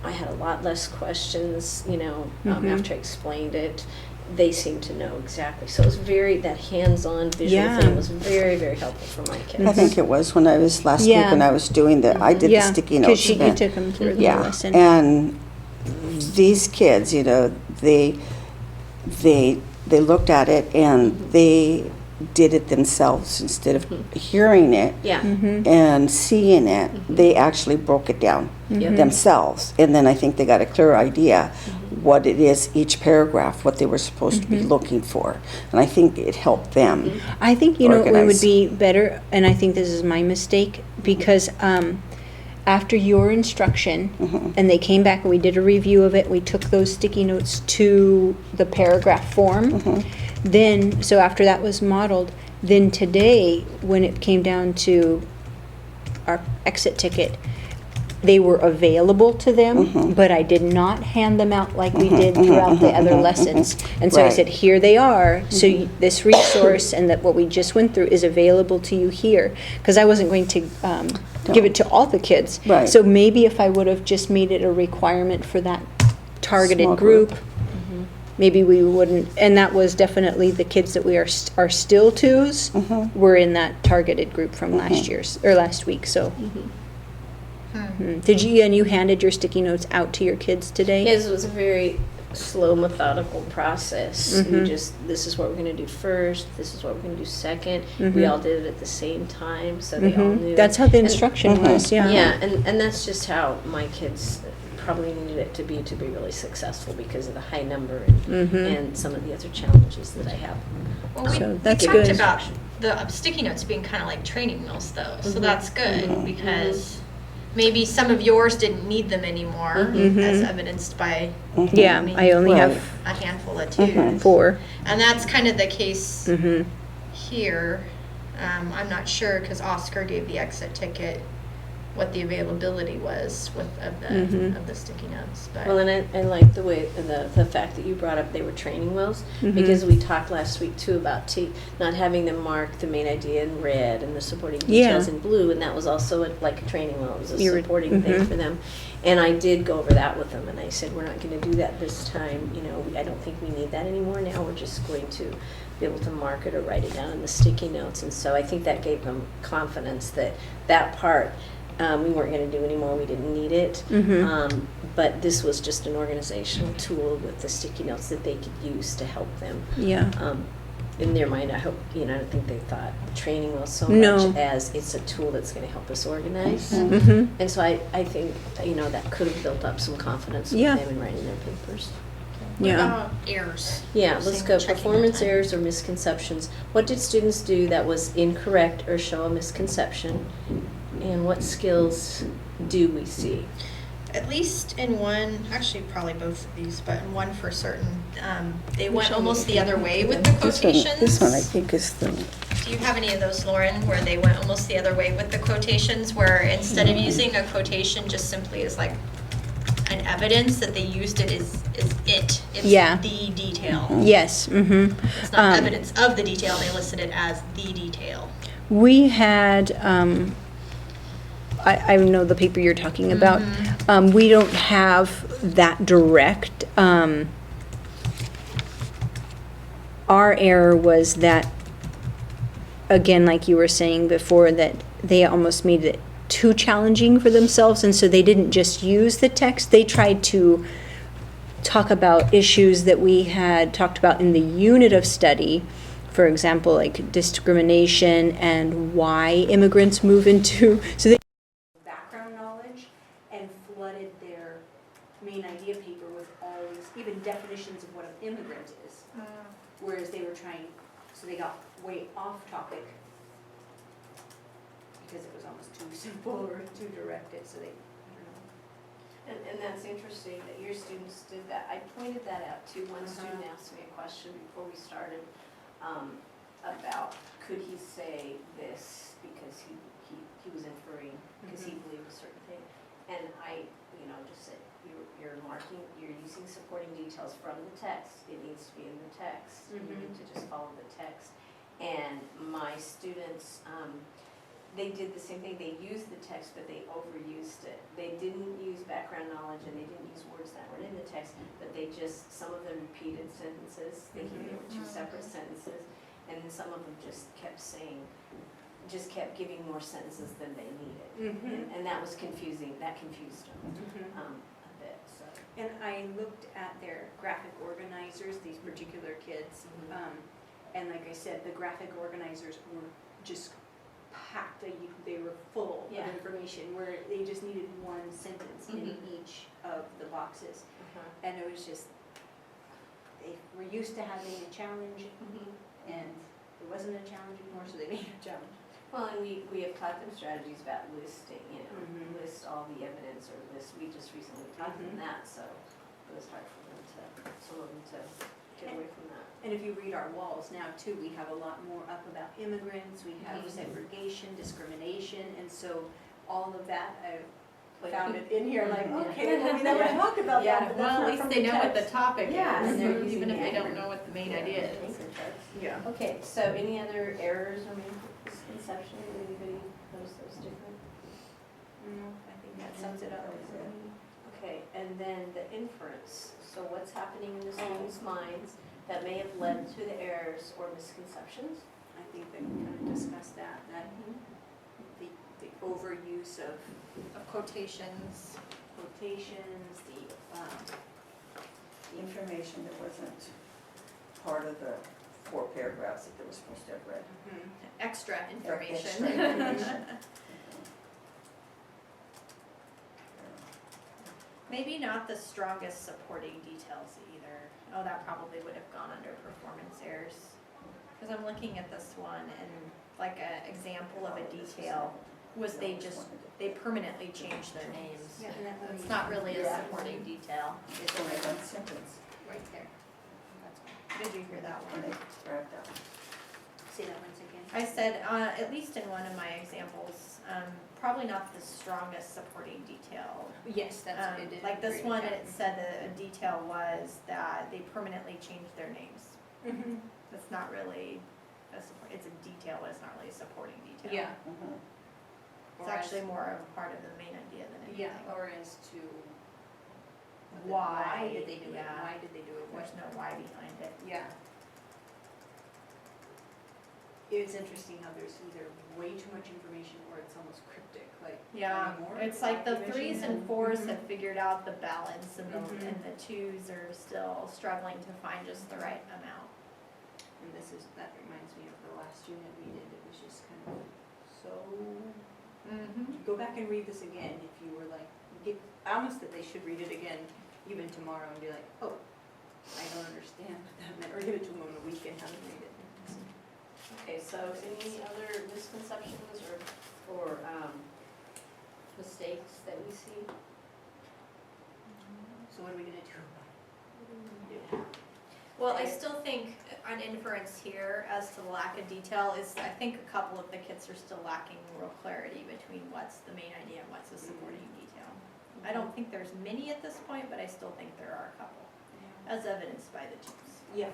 S3: I had a lot less questions,
S1: Mhm.
S3: after I explained it. They seemed to know exactly. So it was that hands-on visual
S1: Yeah.
S3: thing was very, very helpful for my kids.
S4: I think it was when I was last week
S1: Yeah.
S4: when I was doing I did the
S1: Yeah,
S4: sticky notes.
S1: because you
S4: and-
S1: took them through the
S4: Yeah,
S1: lesson.
S4: and these kids, they looked at it and they did it themselves instead of hearing it
S3: Yeah.
S1: Mhm.
S4: and seeing it. They actually broke it down
S3: Yep.
S4: themselves, and then I think they got a clear idea what it is each paragraph, what they were supposed to be looking for, and I think it helped them.
S1: I think, it would
S4: Organize.
S1: be better, and I think this is my mistake, because after your instruction, and they came back and we did a review of it, we took those sticky notes to the paragraph form. Then, so after that was modeled, then today, when it came down to our exit ticket, they were available to them, but I did not hand them out like we did throughout the other lessons. And so I
S4: Right.
S1: said, here they are. So this resource and that what we just went through is available to you here. Because I wasn't going to give it to all the kids.
S4: Right.
S1: So maybe if I would have just made it a requirement for that targeted
S4: Small group.
S1: group, maybe we wouldn't. And that was definitely the kids that we are still twos were in that targeted group from last week. So. Did you, and you handed your sticky notes out to your kids today?
S3: Yes, it was a very slow, methodical process. We this is what we're going to do first, this is what we're going to do second. We all did it at the same time, so they all knew.
S1: That's how the
S3: And-
S1: instruction was, yeah.
S3: Yeah, and that's just how my kids probably needed it to be really successful because of the high number and some of the other challenges that I have.
S2: Well, we,
S1: So
S2: we
S1: that's
S2: talked
S1: good.
S2: about the sticky notes being kind of like training wheels, though. So that's good because maybe some of yours didn't need them anymore, as evidenced by
S1: Yeah, I only
S4: Right.
S1: have
S2: a handful of twos.
S1: 4.
S2: And that's kind of the case
S1: Mhm.
S2: here. I'm not sure because Oscar gave the exit ticket what the availability was of the sticky notes. But
S3: Well, and I like the way, the fact that you brought up they were training wheels, because we talked last week too about not having them mark the main idea in red and the supporting details
S1: Yeah.
S3: in blue, and that was also like a training wheel, it was a
S1: You were-
S3: supporting thing for them. And I did go over that with them, and I said, we're not going to do that this time, I don't think we need that anymore, now we're just going to be able to mark it or write it down in the sticky notes, and so I think that gave them confidence that part, we weren't going to do anymore. We didn't need it. But this was just an organizational tool with the sticky notes that they could use to help them.
S1: Yeah.
S3: In their mind, I hope, I don't think they thought training wheel so
S1: No.
S3: much as it's a tool that's going to help us organize. And so I think, that could have built up some confidence with
S1: Yeah.
S3: them in writing their papers.
S1: Yeah.
S2: errors.
S3: Yeah, let's
S2: Same
S3: go.
S2: checking
S3: Performance
S2: time.
S3: errors or misconceptions. What did students do that was incorrect or show a misconception? And what skills do we see?
S2: At least in one, actually probably both of these, but in one for certain, they went almost the other way with the quotations.
S4: This one I think is the,
S2: Do you have any of those, Lauren, where they went almost the other way with the quotations, where instead of using a quotation just simply as like an evidence that they used it as it? It's
S1: Yeah.
S2: the detail.
S1: Yes.
S2: It's not evidence of the detail, they listed it as the detail.
S1: We had, I know the paper you're talking about. We don't have that direct. Our error was that, again, like you were saying before, that they almost made it too challenging for themselves, and so they didn't just use the text. They tried to talk about issues that we had talked about in the unit of study. For example, like discrimination and why immigrants move into, so they background knowledge and flooded their main idea paper with all these, even definitions of what an immigrant is. Whereas they were trying, so they got way off topic because it was almost too simple or too directed, so they, I don't know.
S3: And that's interesting that your students did that. I pointed that out to one student asked me a question before we started about could he say this because he was inferring, because he believed a certain thing. And I, just said, you're using supporting details from the text. It needs to be in the text. You need to just follow the text. And my students, they did the same thing. They used the text, but they overused it. They didn't use background knowledge, and they didn't use words that weren't in the text, but they just, some of them repeated sentences, thinking they were two separate sentences, and then some of them just kept giving more sentences than they needed. And that was confusing. That confused them a bit, so.
S1: And I looked at their graphic organizers, these particular kids, and like I said, the graphic organizers were just packed, they were full of information where they just needed one sentence in each of the boxes. And it was just, they were used to having a challenge, and it wasn't a challenge anymore, so they made it a challenge.
S3: Well, and we have taught them strategies about listing, list all the evidence or list, we just recently taught them that, so it was hard for them some of them to get away from that.
S1: And if you read our walls now too, we have a lot more up about immigrants, we have segregation, discrimination, and so all of that, I found it in here like, okay, well, we never talked about that, but that's
S5: Well,
S1: not
S5: at least
S1: from
S5: they
S1: the
S5: know what the
S1: text.
S5: topic is,
S1: Yeah, and they're using
S5: even if
S1: the
S5: they don't
S1: acronym.
S5: know what the main idea is.
S1: Yeah.
S3: Okay, so any other errors or misconceptions, anybody knows those different?
S1: No, I think that sums it up.
S3: Okay, and then the inference, so what's happening in the students' minds that may have led to the errors or misconceptions?
S1: I think that we kind of discussed that the overuse of
S2: Quotations.
S1: quotations,
S4: The information that wasn't part of the 4 paragraphs that they were supposed to have read.
S2: Extra
S4: Extra
S2: information.
S4: information.
S2: Maybe not the strongest supporting details either. Oh, that probably would have gone under performance errors. Because I'm looking at this one and like an example of a detail was they permanently changed their names.
S1: Yeah, and that one
S2: It's
S1: you-
S2: not really a supporting detail.
S4: It's only one sentence,
S2: Right there. Did you hear that
S4: and
S2: one?
S4: they grabbed that one.
S1: Say that once again.
S2: I said, at least in one of my examples, probably not the strongest supporting detail.
S1: Yes, that's what it did.
S2: Like this one, it said that a detail was that they permanently changed their names. That's not really a support, it's a detail, but it's not really a supporting detail.
S1: Yeah.
S2: It's actually more of a part of the main idea than anything.
S1: Yeah, or as to
S2: Why
S1: did they do it?
S2: yeah.
S1: Why did they do it?
S2: There's no why behind it.
S1: Yeah. It's interesting how there's either way too much information or it's almost cryptic, like.
S2: Yeah,
S1: more
S2: it's like the
S1: information
S2: 3s and
S1: than-
S2: 4s have figured out the balance and
S1: Mhm.
S2: and the 2s are still struggling to find just the right amount.
S1: And that reminds me of the last unit we did, it was just kind of so, go back and read this again if you were like, I almost that they should read it again even tomorrow and be like, oh, I don't understand what that meant, or give it to them on the weekend, have them read it.
S3: Okay, so any other misconceptions or mistakes that we see?
S1: So what are we gonna do about it?
S2: Well, I still think an inference here as to the lack of detail is, I think a couple of the kids are still lacking real clarity between what's the main idea and what's the supporting detail. I don't think there's many at this point, but I still think there are a couple, as evidenced by the 2s.
S1: Yeah.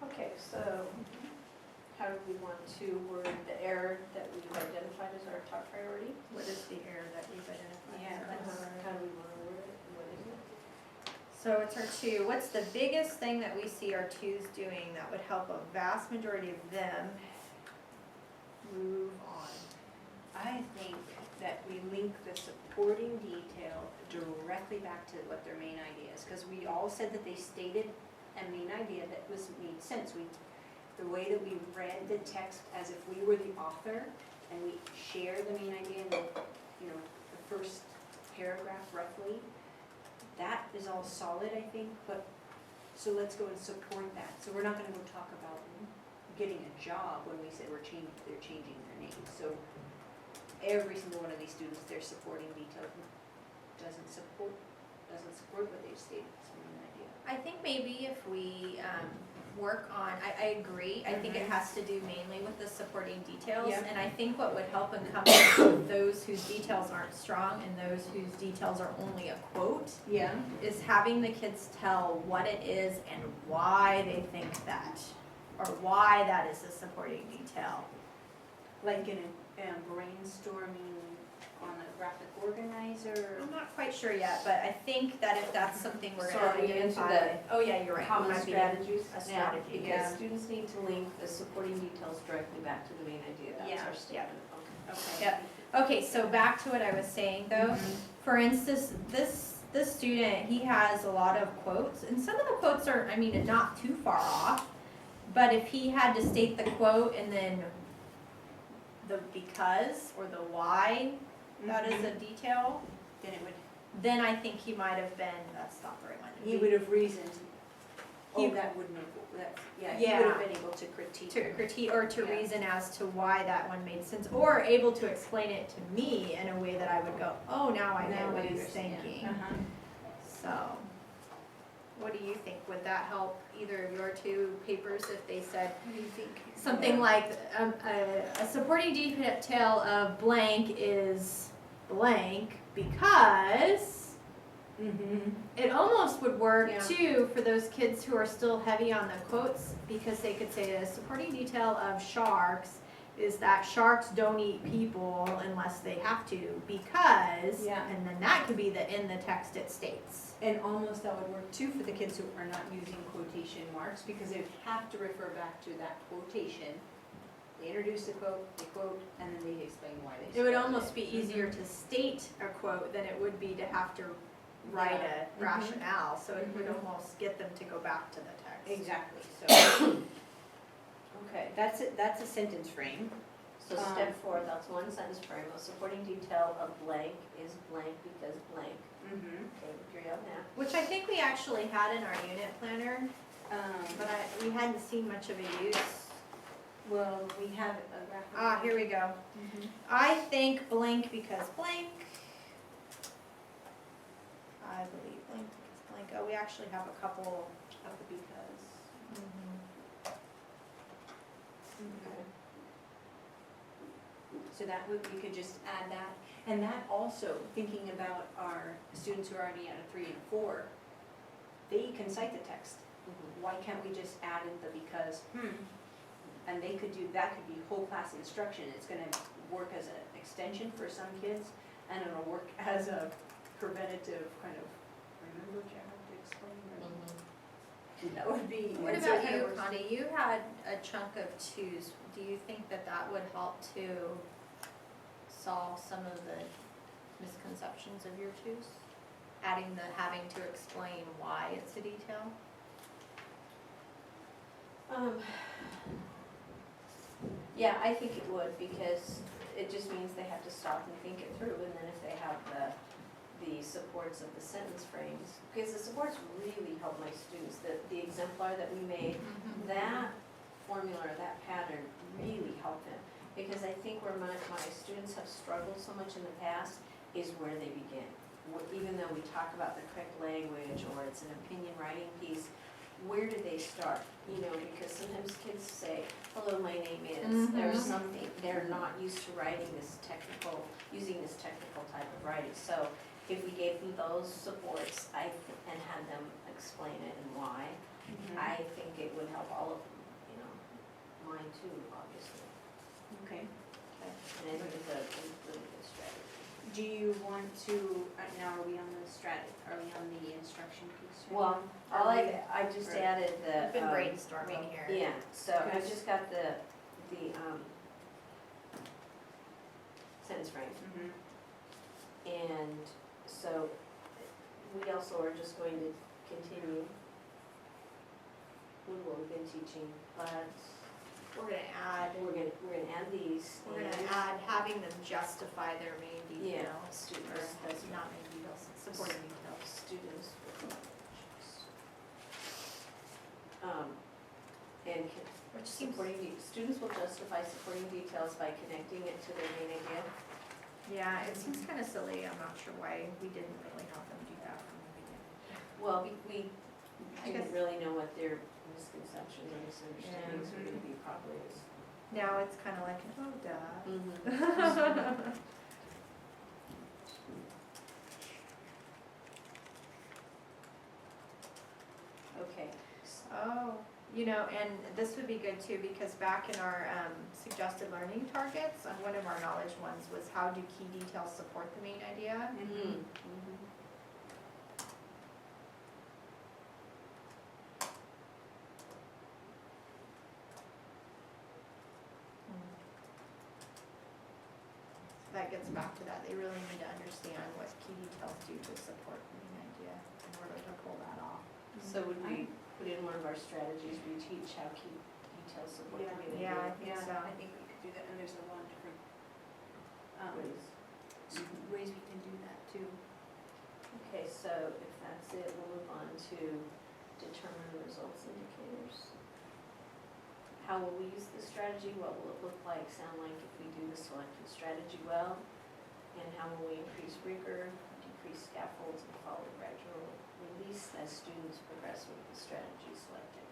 S3: Okay, so how do we want to word the error that we've identified as our top priority?
S2: What is the error that we've identified?
S3: How do we want to word it, and what is it?
S2: So it's our 2. What's the biggest thing that we see our 2s doing that would help a vast majority of them move on?
S7: I think that we link the supporting detail directly back to what their main idea is, because we all said that they stated a main idea that made sense. The way that we read the text as if we were the author, and we share the main idea in the, the first paragraph roughly, that is all solid, I think, but, so let's go and support that. So we're not gonna go talk about getting a job when we say they're changing their name. So every single one of these students, their supporting detail doesn't support what they've stated, it's an idea.
S2: I think maybe if we work on, I agree, I think it has to do mainly with the supporting details.
S7: Yeah.
S2: And I think what would help encompass those whose details aren't strong and those whose details are only a quote
S7: Yeah.
S2: is having the kids tell what it is and why they think that, or why that is a supporting detail.
S7: Like in a brainstorming on a graphic organizer.
S2: I'm not quite sure yet, but I think that if that's something we're
S3: So
S2: gonna
S3: are we into
S2: identify.
S3: the
S2: Oh, yeah, you're right.
S3: Common
S2: We might be
S3: strategies?
S2: A strategy,
S3: Because
S2: yeah.
S3: students need to link the supporting details directly back to the main idea. That's
S2: Yeah,
S3: our statement. Okay.
S7: Okay.
S2: Yep. Okay, so back to what I was saying though. For instance, this student, he has a lot of quotes, and some of the quotes are, I mean, not too far off. But if he had to state the quote and then the because or the why that is a detail,
S7: Then it would,
S2: then I think he might have been, that's not the right one.
S7: he would have reasoned,
S2: He-
S7: that wouldn't have, he would
S2: Yeah.
S7: have been able to critique.
S2: To critique or to
S7: Yeah.
S2: reason as to why that one made sense, or able to explain it to me in a way that I would go, oh, now I
S7: Now
S2: know what
S7: I
S2: he's
S7: understand.
S2: thinking.
S7: Uh-huh.
S2: So, what do you think? Would that help either of your 2 papers if they said
S7: What do you think?
S2: something like a supporting detail of blank is blank because it almost would work
S7: Yeah.
S2: too for those kids who are still heavy on the quotes, because they could say a supporting detail of sharks is that sharks don't eat people unless they have to because,
S7: Yeah.
S2: and then that could be in the text it states.
S7: And almost that would work too for the kids who are not using quotation marks, because they have to refer back to that quotation. They introduce the quote, they quote, and then they explain why they.
S2: It would
S7: started
S2: almost be easier to state a quote than it would be to have to write
S7: Yeah.
S2: a rationale, so it would
S7: Mhm.
S2: almost get them to go back to the text.
S7: Exactly, so. Okay, that's a sentence frame.
S3: So step 4, that's one sentence frame. A supporting detail of blank is blank because blank.
S7: Mm-hmm.
S3: Okay, we agree on that.
S2: Which I think we actually had in our unit planner, but we hadn't seen much of a use.
S7: Well, we have a graphic.
S2: Ah, here we go.
S7: Mhm.
S2: I think blank because blank. I believe blank because blank. Oh, we actually have a couple
S7: Of the because.
S3: Okay.
S7: So that would, we could just add that. And that also, thinking about our students who are already at a 3 and 4, they can cite the text. Why can't we just add in the because, and they could do, that could be whole class instruction. It's gonna work as an extension for some kids, and it'll work as a preventative kind of, remember what you have to explain? That would be.
S2: What
S7: and so
S2: about
S7: it kind
S2: you,
S7: of works-
S2: Connie? You had a chunk of 2s. Do you think that that would help to solve some of the misconceptions of your 2s? Adding the having to explain why it's a detail?
S3: Yeah, I think it would, because it just means they have to stop and think it through, and then if they have the supports of the sentence frames, because the supports really help my students, the exemplar that we made, that formula or that pattern really helped them, because I think where my students have struggled so much in the past is where they begin. Even though we talk about the correct language, or it's an opinion writing piece, where do they start? You know, because sometimes kids say, hello, my name is, there's something, they're not used to writing this technical, using this technical type of writing. So if we gave them those supports, and had them explain it and why, I think it would help all of them, you know,
S8: mine too, obviously.
S7: Okay.
S8: And I think it's a really good strategy.
S7: Do you want to, now are we on the are we on the instruction piece? right
S8: Well,
S7: now?
S8: all
S7: Are we-
S8: I just
S7: Right.
S8: added the.
S2: We've been brainstorming here.
S8: Yeah, so I
S7: Okay.
S8: just got the sentence frame.
S7: Mhm.
S8: And so we also are just going to continue with what we've been teaching, but
S2: We're gonna add,
S8: we're gonna add these.
S2: we're gonna
S8: and-
S2: add having them justify their main
S8: Yeah,
S2: details.
S8: students,
S2: Or
S8: that's
S2: not main details, supporting details.
S8: students. And
S2: Which seems,
S8: students will justify supporting details by connecting it to their main idea.
S2: yeah, it seems kind of silly. I'm not sure why we didn't really have them do that from the beginning.
S8: Well, we
S2: I
S8: didn't
S2: guess-
S8: really know what their misconceptions or misunderstandings were going to be probably.
S2: Now it's kind of like, oh, duh.
S8: Mm-hmm. Okay.
S2: Oh, and this would be good too, because back in our suggested learning targets, one of our knowledge ones was how do key details support the main idea?
S8: Mm-hmm.
S2: So that gets back to that, they really need to understand what key details do to support the main idea in order to pull that off.
S8: So would we put in one of our strategies, we teach how key details support the main
S2: Yeah, I
S8: idea?
S2: think so.
S7: I think we could do that, and there's a lot of different
S8: Ways.
S7: ways we can do that too.
S8: Okay, so if that's it, we'll move on to determine results indicators. How will we use this strategy? What will it look like, sound like if we do the selected strategy well? And how will we increase rigor, decrease scaffolds, and follow gradual release as students progress with the strategy selected?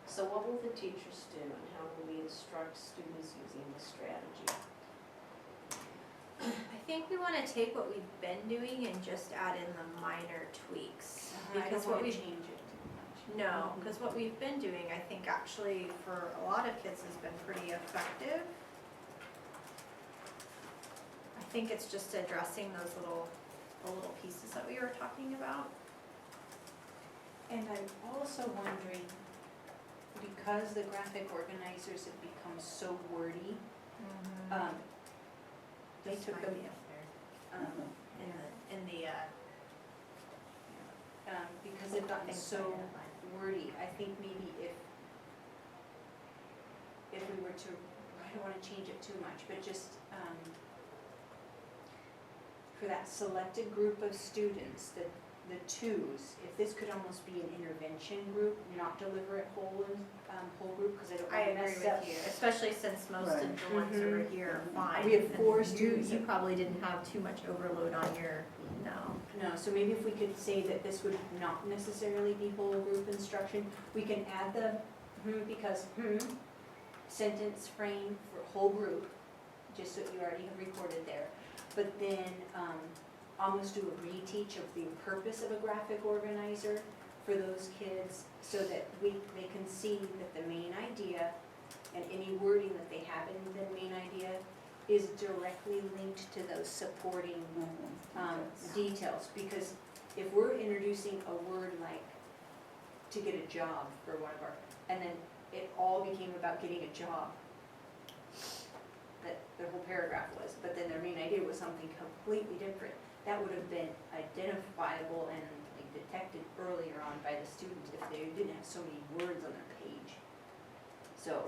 S8: So what will the teachers do, and how will we instruct students using the strategy?
S2: I think we want to take what we've been doing and just add in the minor tweaks. Because what we've
S7: change it too much.
S2: No, because what we've been doing, I think actually for a lot of kids has been pretty effective. I think it's just addressing those the little pieces that we were talking about.
S7: And I'm also wondering, because the graphic organizers have become so wordy, they
S2: This
S7: took
S2: might
S7: them,
S2: be up there in the
S7: because they've gotten
S2: Things
S7: so
S2: identified.
S7: wordy, I think maybe if we were to, I don't want to change it too much, but just for that selected group of students, the twos, if this could almost be an intervention group, not deliver it whole group, because I don't
S2: I
S7: want to
S2: agree
S7: mess up.
S2: with you, especially since most
S4: Right.
S2: of the ones that were here are fine.
S7: We have 4
S2: and
S7: students.
S2: You probably didn't have too much overload on your, no.
S7: No, so maybe if we could say that this would not necessarily be whole group instruction, we can add the because sentence frame for whole group, just so you already have recorded there. But then almost do a reteach of the purpose of a graphic organizer for those kids so that they can see that the main idea and any wording that they have in the main idea is directly linked to those supporting details. Because if we're introducing a word like to get a job for one of our, and then it all became about getting a job, that their whole paragraph was, but then their main idea was something completely different, that would have been identifiable and like, detected earlier on by the students if they didn't have so many words on their page. So,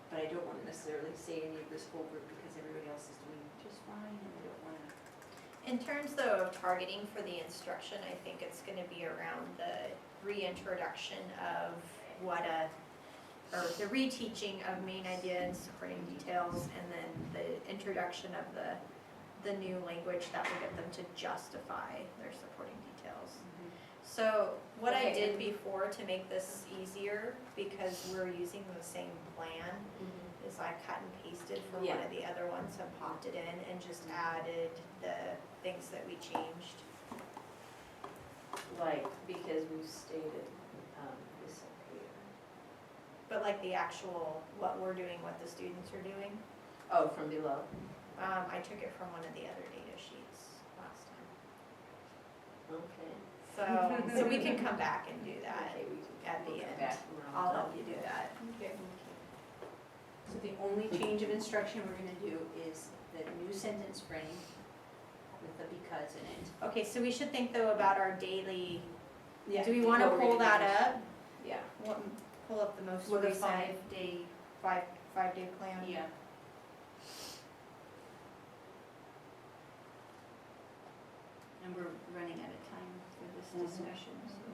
S7: but I don't want to necessarily say any of this whole group because everybody else is doing just fine and I don't want to.
S2: In terms though of targeting for the instruction, I think it's going to be around the reintroduction of or the reteaching of main idea and supporting details, and then the introduction of the new language that will get them to justify their supporting details. So what I did before to make this easier, because we're using the same plan, is I cut and pasted from one of the other ones and popped it in and just added the things that we changed.
S8: Like, because we've stated this up here.
S2: But like the actual, what we're doing, what the students are doing.
S8: Oh, from below.
S2: I took it from one of the other data sheets last time.
S8: Okay.
S2: So we can come back and do that
S8: Okay, we can
S2: at the
S8: come
S2: end.
S8: back around.
S2: I'll help you do that.
S8: Okay.
S7: So the only change of instruction we're gonna do is the new sentence frame with the because in it.
S2: Okay, so we should think though about our daily,
S7: Yeah,
S2: do we want to
S7: what we're
S2: pull
S7: gonna
S2: that up?
S7: Yeah.
S2: What- Pull up the most
S7: With a
S2: recent
S7: 5-day,
S2: five-day plan?
S7: yeah. And we're running out of time for this discussion, so.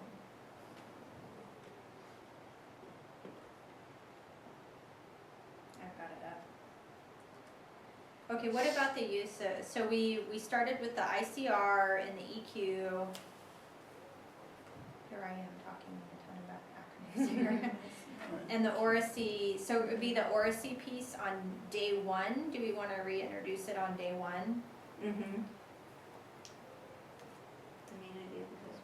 S2: I've got it up. Okay, what about the use of, so we started with the ICR and the EQ. Here I am talking a ton about acronyms here. And the ORAC, so it would be the ORAC piece on day one. Do we want to reintroduce it on day one?
S7: Mm-hmm. The main idea because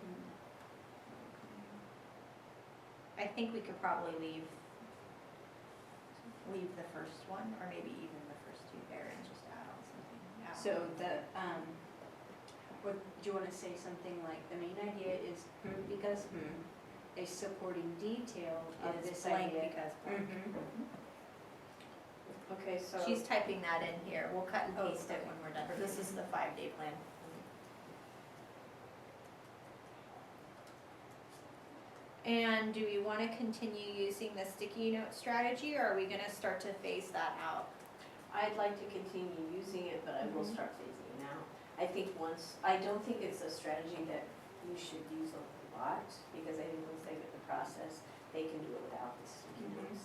S2: I think we could probably leave the first one, or maybe even the first two there and just add on something.
S7: So the, what, do you wanna say something like, the main idea is because a supporting detail of
S2: It is
S7: this
S2: blank
S7: idea.
S2: because blank.
S7: Mhm.
S8: Okay, so.
S2: She's typing that in here. We'll cut and
S7: Oh,
S2: paste it when we're done. This is the 5-day plan. And do we want to continue using the sticky note strategy, or are we going to start to phase that out?
S8: I'd like to continue using it, but I will
S2: Mhm.
S8: start phasing it out. I think I don't think it's a strategy that you should use a lot, because I think once they get the process, they can do it without the sticky notes.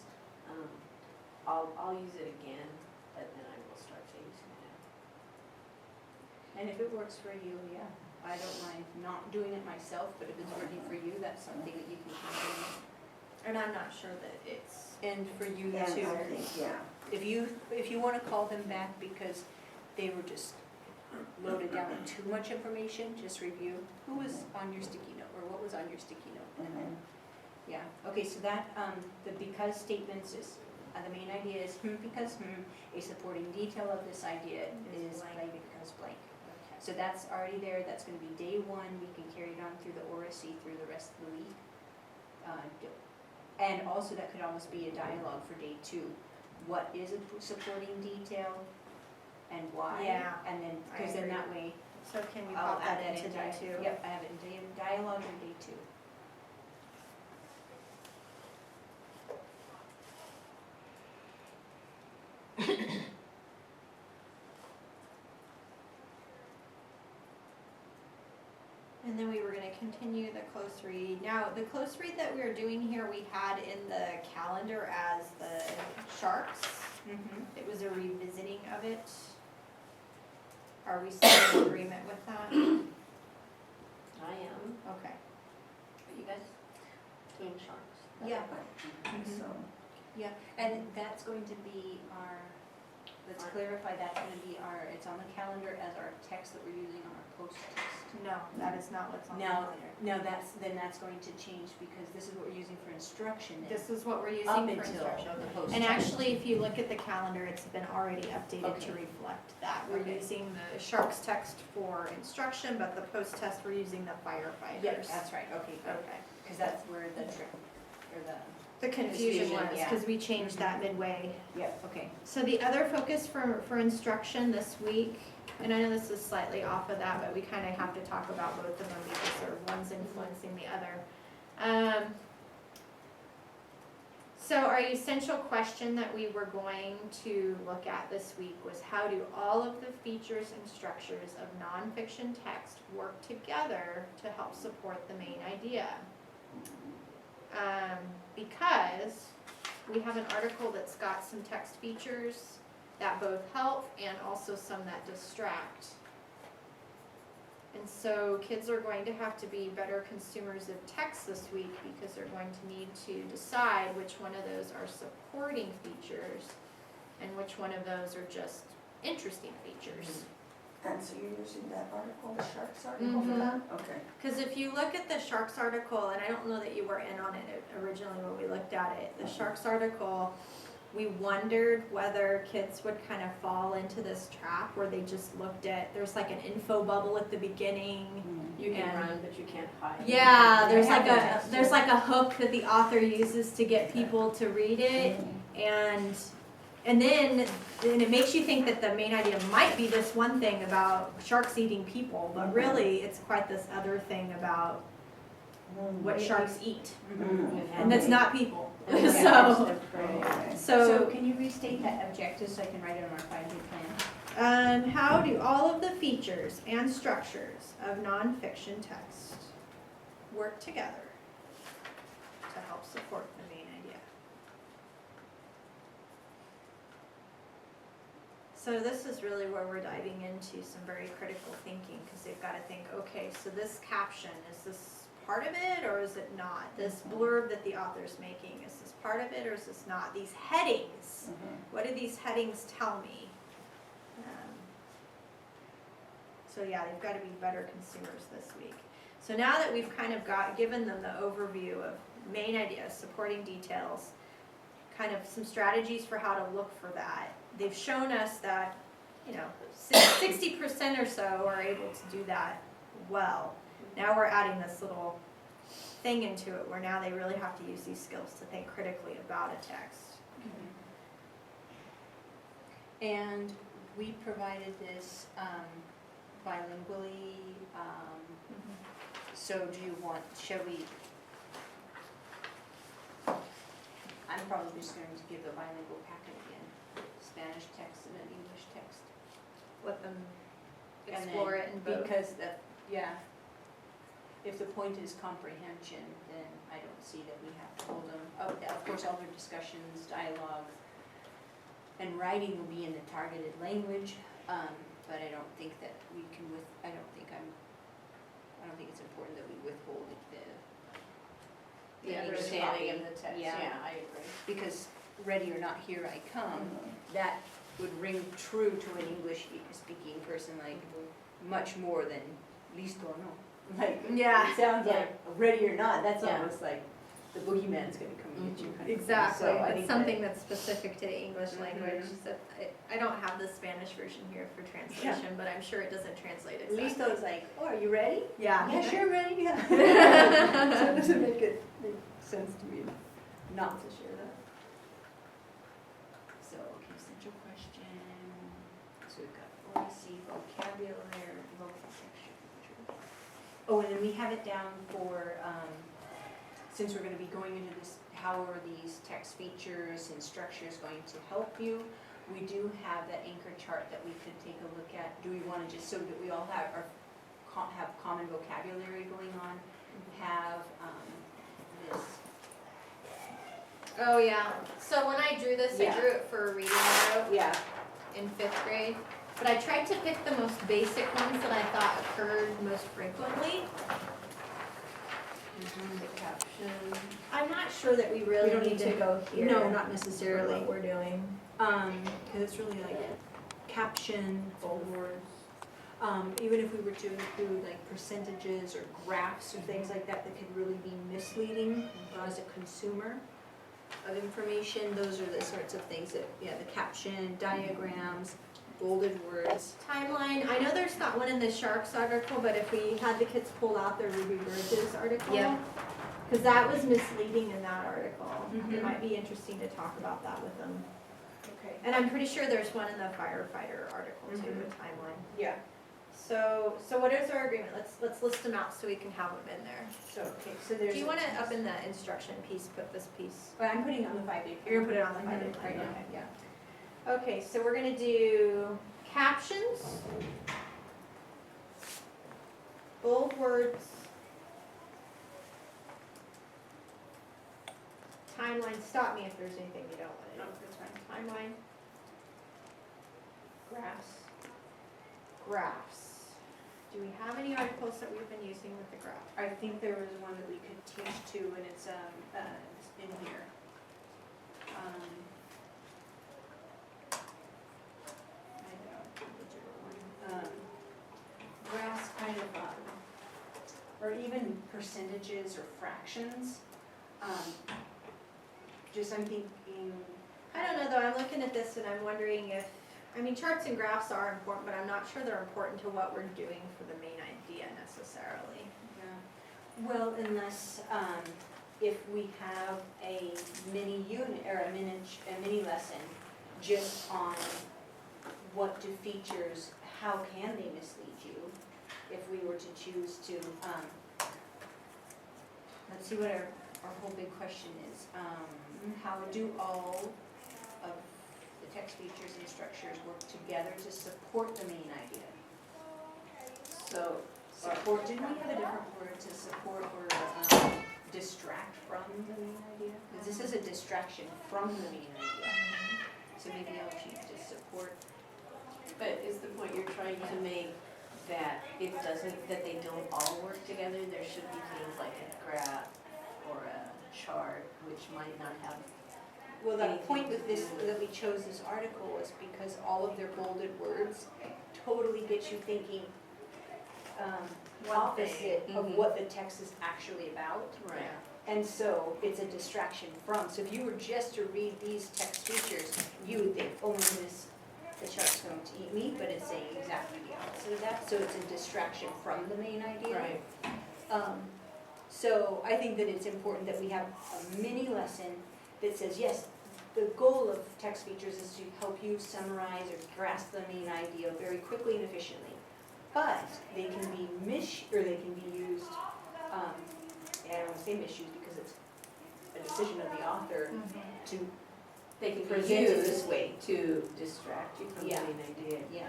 S8: I'll use it again, but then I will start phasing it
S7: And if it works for you, yeah, I don't mind not doing it myself, but if it's working for you, that's something that you can continue.
S2: And I'm not sure that it's,
S7: And for you
S4: Yeah,
S7: too.
S4: I think, yeah.
S7: If you wanna call them back because they were just loaded down with too much information, just review who was on your sticky note or what was on your sticky note. And then, yeah, okay, so that, the because statements is, the main idea is because a supporting detail of this idea is blank because blank. So that's already there, that's gonna be day one, we can carry it on through the ORC through the rest of the week. And also that could almost be a dialogue for day two. What is a supporting detail and why?
S2: Yeah,
S7: And then,
S2: I
S7: because then
S2: agree.
S7: that way,
S2: so can we
S7: I'll
S2: pop
S7: add
S2: that
S7: that
S2: into
S7: in
S2: day
S7: day
S2: 2?
S7: Yep, I have it in dialogue in day two.
S2: And then we were going to continue the close read. Now, the close read that we were doing here, we had in the calendar as the sharks.
S7: Mm-hmm.
S2: It was a revisiting of it. Are we still in agreement with that?
S8: I am.
S2: Okay.
S7: Are you guys?
S8: Team Sharks.
S2: Yeah.
S4: So,
S7: Yeah, and that's going to be our, let's clarify, that's gonna be our, it's on the calendar as our text that we're using on our post text.
S2: No, that is not what's on the
S7: Now,
S2: calendar.
S7: no, that's going to change because this is what we're using for instruction then.
S2: This is what we're using
S7: Up
S2: for
S7: until
S2: instruction.
S7: the post
S2: And
S7: text.
S2: actually, if you look at the calendar, it's been already updated to
S7: Okay.
S2: reflect that. We're
S7: Okay.
S2: using the sharks text for instruction, but the post test, we're using the firefighters.
S7: Yep, that's right, okay, good.
S2: Okay.
S7: Because that's where the trick, or
S2: The confusion
S7: Confusion,
S2: was,
S7: yeah.
S2: because we changed that midway.
S7: yep, okay.
S2: So the other focus for instruction this week, and I know this is slightly off of that, but we kind of have to talk about both of them because they're one's influencing the other. So our essential question that we were going to look at this week was how do all of the features and structures of nonfiction text work together to help support the main idea? Because we have an article that's got some text features that both help and also some that distract. And so kids are going to have to be better consumers of text this week because they're going to need to decide which one of those are supporting features and which one of those are just interesting features.
S4: And so you're using that article, the Sharks article for that? Okay.
S2: Because if you look at the Sharks article, and I don't know that you were in on it originally when we looked at it, the Sharks article, we wondered whether kids would kind of fall into this trap where they just looked at, there's like an info bubble at the beginning.
S8: You can
S2: And-
S8: run, but you can't hide.
S2: Yeah, there's
S8: I
S2: like
S8: have the
S2: a
S8: text
S2: there's
S8: too.
S2: like a hook that the author uses to get people to read it, and then it makes you think that the main idea might be this one thing about sharks eating people, but really it's quite this other thing about what sharks eat, and that's not people. So
S7: So can you restate that objective so I can write it on our 5-year plan?
S2: how do all of the features and structures of nonfiction text work together to help support the main idea? So this is really where we're diving into some very critical thinking, because they've got to think, okay, so this caption, is this part of it or is it not? This blurb that the author's making, is this part of it or is this not? These headings, what do these headings tell me? So yeah, they've got to be better consumers this week. So now that we've kind of given them the overview of main ideas, supporting details, kind of some strategies for how to look for that, they've shown us that, 60% or so are able to do that well. Now we're adding this little thing into it where now they really have to use these skills to think critically about a text.
S7: And we provided this bilingually, so shall we? I'm probably just going to give the bilingual packet again, Spanish text and an English text.
S2: Let them
S7: And then-
S2: explore it in both.
S7: Because if the point is comprehension, then I don't see that we have to hold them. Of course, all their discussions, dialogue, and writing will be in the targeted language, but I don't think that we can I don't think it's important that we withhold the understanding of the text. Yeah, I agree. Because ready or not, here I come, that would ring true to an English-speaking person, like, much more than listo or no. Like,
S2: Yeah.
S7: it sounds
S3: Yeah.
S7: like ready or not, that's
S3: Yeah.
S7: almost like the boogeyman's gonna come and get you kind of thing.
S2: Exactly,
S7: So I
S2: it's
S7: think
S2: something that's specific to the English language.
S7: Mhm.
S2: So I don't have the Spanish version here for translation, but I'm sure it doesn't translate
S7: that
S2: exactly.
S7: listo is like, oh, are you ready?
S2: Yeah.
S7: Yeah, sure, ready, yeah. So it doesn't make sense to me not to share that. So, okay, central question, so we've got fluency, vocabulary, oh, and then we have it down for, since we're gonna be going into this, how are these text features and structures going to help you? We do have that anchor chart that we could take a look at. Do we wanna just, so that we all have have common vocabulary going on, have, this,
S2: Oh, yeah. So when I drew this, I
S7: Yeah.
S2: drew it for a reading note
S7: yeah,
S2: in 5th grade. But I tried to pick the most basic ones that I thought occurred most frequently.
S7: the caption.
S2: I'm not sure that we really
S7: We don't
S2: need to go here.
S7: No, not
S2: for
S7: necessarily.
S2: what we're doing.
S7: Because it's really like caption, bold words. Even if we were to include like percentages or graphs or things like that that could really be misleading as a consumer of information, those are the sorts of things that, the caption, diagrams, bolded words.
S2: Timeline, I know there's not one in the Sharks article, but if we had the kids pull out their Ruby Bridges article.
S7: Yeah.
S2: Because that was misleading in that article.
S7: Mhm.
S2: It might be interesting to talk about that with them.
S7: Okay.
S2: And I'm pretty sure there's one in the firefighter article too,
S7: Mhm.
S2: with timeline.
S7: Yeah,
S2: So what is our agreement? Let's list them out so we can have them in there.
S7: so there's.
S2: Do you want to, up in the instruction piece, put this piece?
S7: But I'm putting on the 5-day.
S2: You're gonna put it on the
S7: Mhm,
S2: 5-day plan,
S7: right now.
S2: okay, yeah. Okay, so we're gonna do captions, bold words, timeline, stop me if there's anything you don't want to
S7: No,
S2: do.
S7: that's fine.
S2: Timeline,
S7: Graphs.
S2: graphs. Do we have any articles that we've been using with the graph?
S7: I think there was one that we could teach to, and it's in here. I don't know, the digital one. percentages or fractions. Just I'm thinking,
S2: I don't know though, I'm looking at this and I'm wondering if, I mean, charts and graphs are important, but I'm not sure they're important to what we're doing for the main idea necessarily.
S7: well, unless, if we have a mini unit, or a mini lesson just on what do features, how can they mislead you? If we were to choose to, let's see what our whole big question is. How do all of the text features and structures work together to support the main idea? So, support, didn't we have a different word to support or distract from the main idea? Because this is a distraction from the main idea. So maybe I'll change to support.
S8: But is the point you're trying to make that it doesn't, that they don't all work together? There should be things like a graph or a chart, which might not have.
S7: Well, the point with this, that we chose this article was because all of their bolded words totally get you thinking opposite of what the text is actually about.
S8: Right.
S7: And so it's a distraction from. So if you were just to read these text features, you would think, oh my goodness, the chart's going to eat me, but it's saying exactly the opposite of that. So it's a distraction from the main idea.
S8: Right.
S7: So I think that it's important that we have a mini lesson that says, yes, the goal of text features is to help you summarize or grasp the main idea very quickly and efficiently. But they can be they can be used, I don't want to say misused because it's a decision of the author to
S8: They can be
S7: present it this
S8: used
S7: way.
S8: to distract you from the
S7: Yeah.
S8: main idea.
S7: Yeah.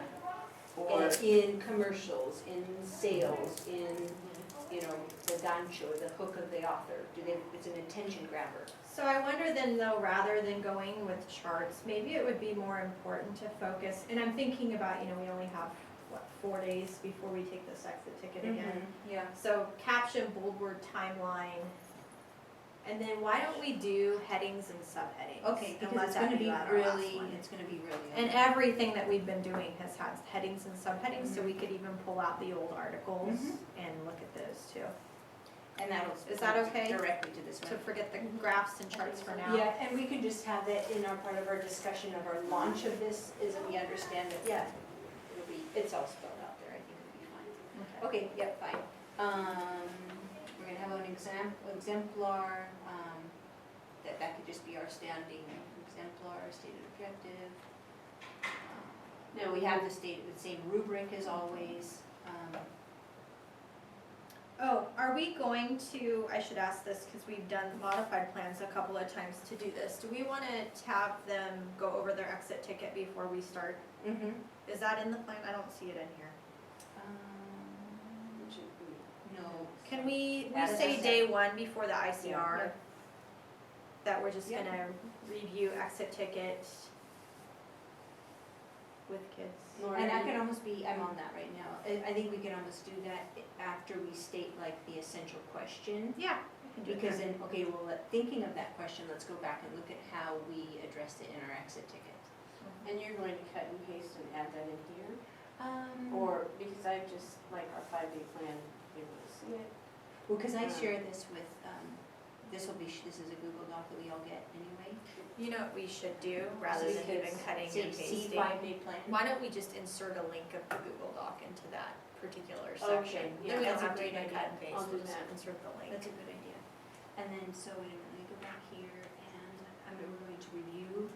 S8: Or,
S7: In commercials, in sales, in, you know, the gancho, the hook of the author. It's an attention grabber.
S2: So I wonder then though, rather than going with charts, maybe it would be more important to focus, and I'm thinking about, you know, we only have, what, 4 days before we take this exit ticket again.
S7: Yeah.
S2: So caption, bold word, timeline, and then why don't we do headings and subheadings?
S7: Okay,
S2: and
S7: because
S2: let
S7: it's
S2: that
S7: gonna be
S2: that our last
S7: really,
S2: one.
S7: it's gonna be really.
S2: And everything that we've been doing has had headings and subheadings, so we could even pull out the old articles and look at those too.
S7: And that'll.
S2: Is that okay?
S7: Directly to this
S2: So
S7: one.
S2: forget the graphs and charts for now.
S7: Yeah, and we can just have that in our part of our discussion of our launch of this, is that we understand that, yeah, it's all spelled out there, I think it'll be fine. Okay, yep, fine. We're gonna have an exemplar, that could just be our standing exemplar, stated objective. Now, we have the same rubric as always.
S2: Oh, are we going to, I should ask this because we've done modified plans a couple of times to do this. Do we want to have them go over their exit ticket before we start? Is that in the plan? I don't see it in here.
S7: No.
S2: Can we
S7: Add it
S2: say
S7: as
S2: day one before the ICR?
S7: Yeah.
S2: That we're just
S7: Yeah.
S2: gonna review exit tickets with kids?
S7: And that could almost be, I'm on that right now. I think we can almost do that after we state like the essential question.
S2: Yeah. we can do
S7: Because
S2: that.
S7: then, okay, well, thinking of that question, let's go back and look at how we addressed it in our exit ticket.
S8: and you're going to cut and paste and add that in here?
S7: Or,
S8: Or, because I just, like our 5-day plan, you want to see it?
S7: well, because I share this with, this is a Google Doc that we all get anyway.
S2: You know what we should do, rather than even cutting
S7: See
S2: and pasting?
S7: 5-day plan.
S2: Why don't we just insert a link of the Google Doc into that particular section?
S8: yeah,
S2: Then we don't
S7: that's a
S2: have to
S7: great
S2: even cut
S7: idea.
S2: and paste,
S8: I'll do
S2: we'll just
S8: that.
S2: insert the link.
S7: That's a good idea. And then, so wait a minute, let me go back here and we're going to review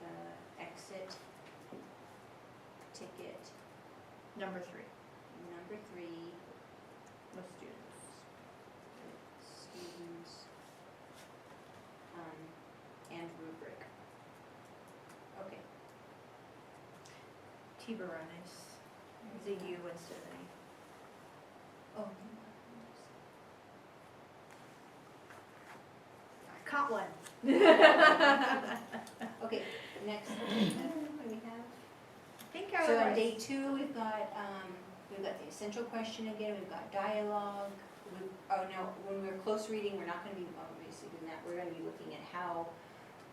S7: the exit ticket
S2: Number 3,
S7: number 3,
S2: with students.
S7: students, and rubric. Okay.
S2: Tiburones. It's a U instead of an E.
S7: Oh.
S2: I caught one.
S7: Okay, next, what do we have?
S2: I think I
S7: So on
S2: was.
S7: day 2, we've got the essential question again, we've got dialogue. Oh no, when we're close reading, we're not gonna be obviously doing that, we're gonna be looking at how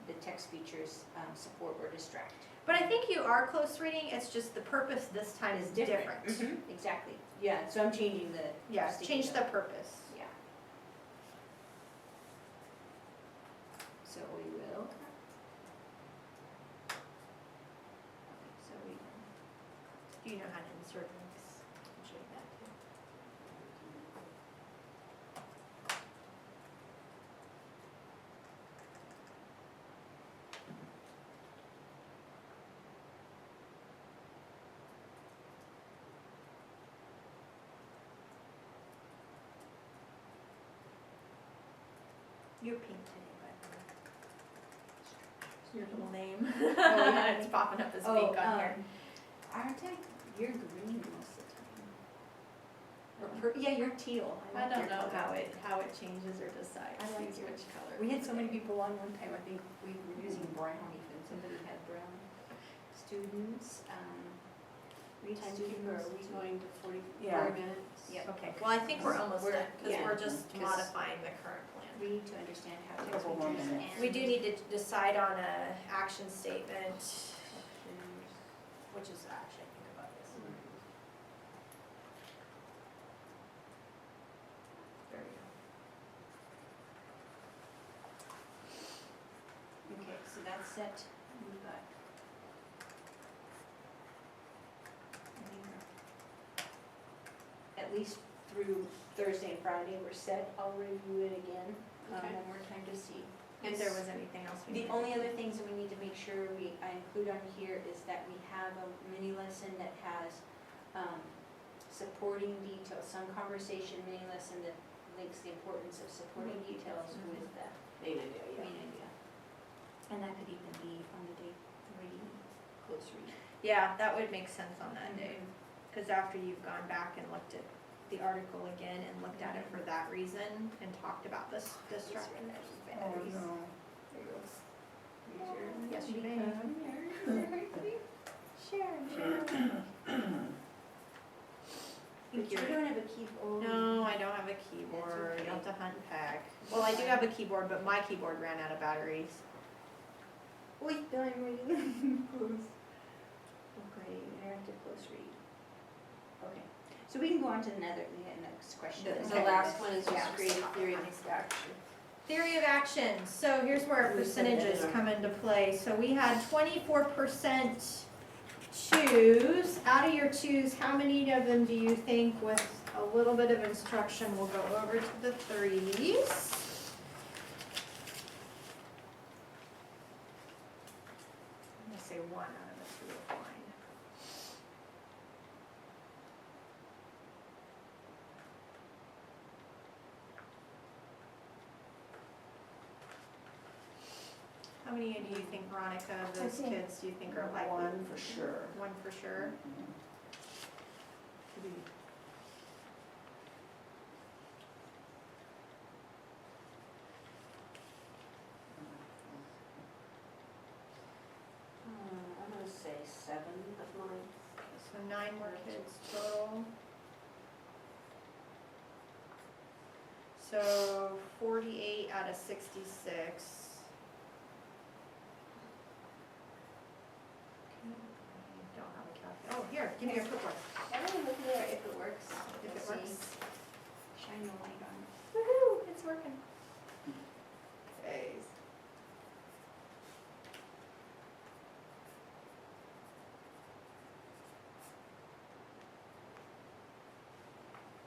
S7: the text features support or distract.
S2: But I think you are close reading, it's just the purpose this time is different.
S7: Mhm, exactly, yeah, so I'm changing the.
S2: Yeah,
S7: sticky
S2: change the
S7: note.
S2: purpose.
S7: Yeah. So we will. Okay, so we will.
S2: Do you know how to insert links? I'll show you that too. You're pink today, by the way. Your little name.
S7: yeah.
S2: It's popping up as
S7: Oh,
S2: pink on here.
S7: Aren't I, you're green most of the time. Or yeah, you're teal.
S2: I
S7: like
S2: don't
S7: your
S2: know
S7: color.
S2: how it changes or decides
S7: I like
S2: who's
S7: yours.
S2: which color.
S7: We had so many people on one time, I think we were using brown even, somebody had brown. Students, read
S3: Timekeeper, are we
S7: students.
S3: going to 40
S7: Yeah.
S3: minutes?
S7: Yep.
S2: Okay, well, I think we're almost
S7: We're-
S2: done, because
S7: yeah.
S2: we're just
S7: 'Cause-
S2: modifying the current plan.
S7: Read to understand how text
S4: Couple more
S7: features
S4: minutes.
S7: and.
S2: We do need to decide on a action statement, which is actually, I think about this. There we go.
S7: Okay, so that's set, we've got. I think we're- At least through Thursday and Friday, we're set, I'll review it again,
S2: Okay.
S7: one more time to see.
S2: If there was anything else we
S7: The
S2: needed.
S7: only other things that we need to make sure I include on here is that we have a mini lesson that has, supporting details, some conversation mini lesson that links the importance of supporting details with the
S3: Main idea, yeah.
S7: main idea. And that could even be on the day 3, close read.
S2: Yeah, that would make sense on that day, because after you've gone back and looked at the article again and looked at it for that reason and talked about this distraction.
S4: Oh, no.
S2: Yes, you may. Share.
S7: You don't have a keyboard.
S2: No, I don't have a keyboard.
S7: That's okay.
S2: You'll have to hunt and pack. Well, I do have a keyboard, but my keyboard ran out of batteries.
S7: Wait, I'm reading. Close. Okay, interactive close read. Okay, so we can go on to the next question.
S3: The last one is
S7: Yeah.
S3: just create a theory of next action.
S2: Theory of action. So here's where our percentages come into play. So we had 24% twos. Out of your twos, how many of them do you think with a little bit of instruction will go over to the threes? I'm gonna say 1 out of the 3 will find. How many do you think, Veronica, of those
S4: think
S2: kids do you think are likely?
S4: One for sure.
S2: 1 for sure?
S3: I'm gonna say 7 of mine.
S2: So 9 more kids total. So 48 out of 66. Don't have a calculator. Oh, here, give me your clipboard.
S7: I'm looking at it if it works.
S2: If it
S7: Let's see.
S2: works.
S7: Shine the light on.
S2: Woohoo, it's working. Okay.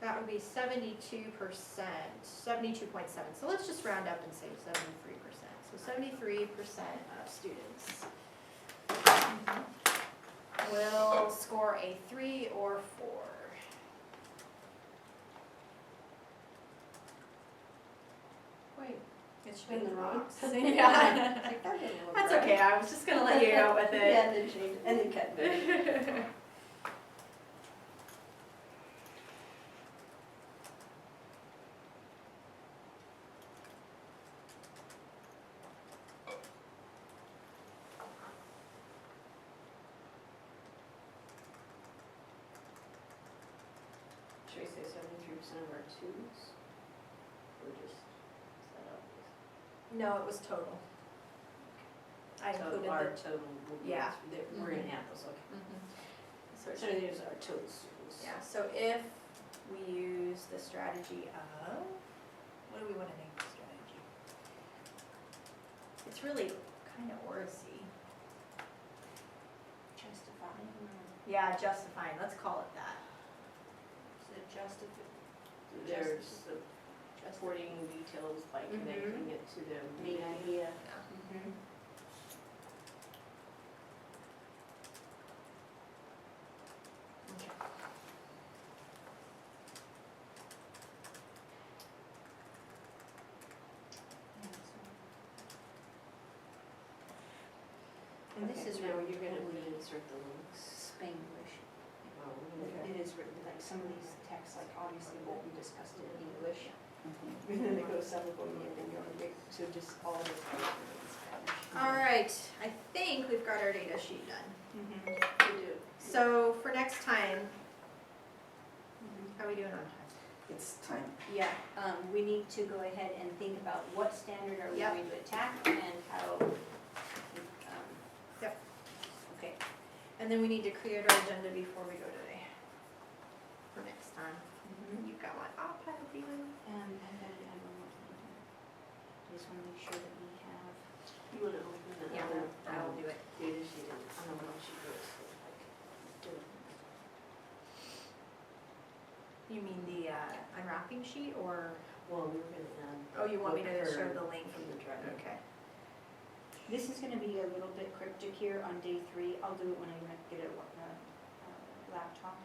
S2: That would be 72%, 72.7. So let's just round up and say 73%. So 73% of students will score a 3 or 4. Wait, it should be in the rocks. Yeah. That's okay, I was just gonna let you go with it.
S7: Yeah, and then change, and then cut.
S3: Should we say 73% of our twos? Or just set up?
S2: No, it was total. I
S8: So
S2: included
S8: our
S2: the,
S8: total will be,
S2: Yeah.
S8: we're gonna add those, okay.
S2: so
S8: So there's our total students.
S2: yeah, so if we use the strategy of, what do we want to name the strategy? It's really kind of Orsy.
S7: Justifying
S2: Yeah, justifying, let's call it that.
S8: There's the supporting details by connecting it to the main idea.
S7: Mm-hmm. And this
S8: Okay,
S7: is
S8: now
S7: really
S8: you're gonna
S7: really
S8: insert the links.
S7: Spanglish.
S8: Oh, we're gonna-
S7: It is written, like some of these texts, like obviously what we discussed in English.
S4: Mhm.
S7: And then they go some of them in English, so just all of it's written in Spanish.
S2: All right, I think we've got our data sheet done.
S7: Mhm.
S8: We do.
S2: So for next time, how are we doing on time?
S4: It's time.
S7: Yeah, we need to go ahead and think about what standard are we
S2: Yep.
S7: going to attack and how,
S2: Yep.
S7: okay.
S2: And then we need to create our agenda before we go today. For next time. You've got one. I'll pile it even.
S7: And then I don't know. I just want to make sure that we have.
S8: You wanna open the
S2: Yeah,
S8: other,
S2: I'll do it.
S8: data sheet and, I don't know what she goes, so like, do it.
S2: You mean the unwrapping sheet or?
S8: Well, we're gonna,
S2: Oh, you want me to
S8: look
S2: show
S8: her
S2: the link?
S8: from the drive?
S2: Okay.
S7: This is gonna be a little bit cryptic here on day 3. I'll do it when I get a laptop.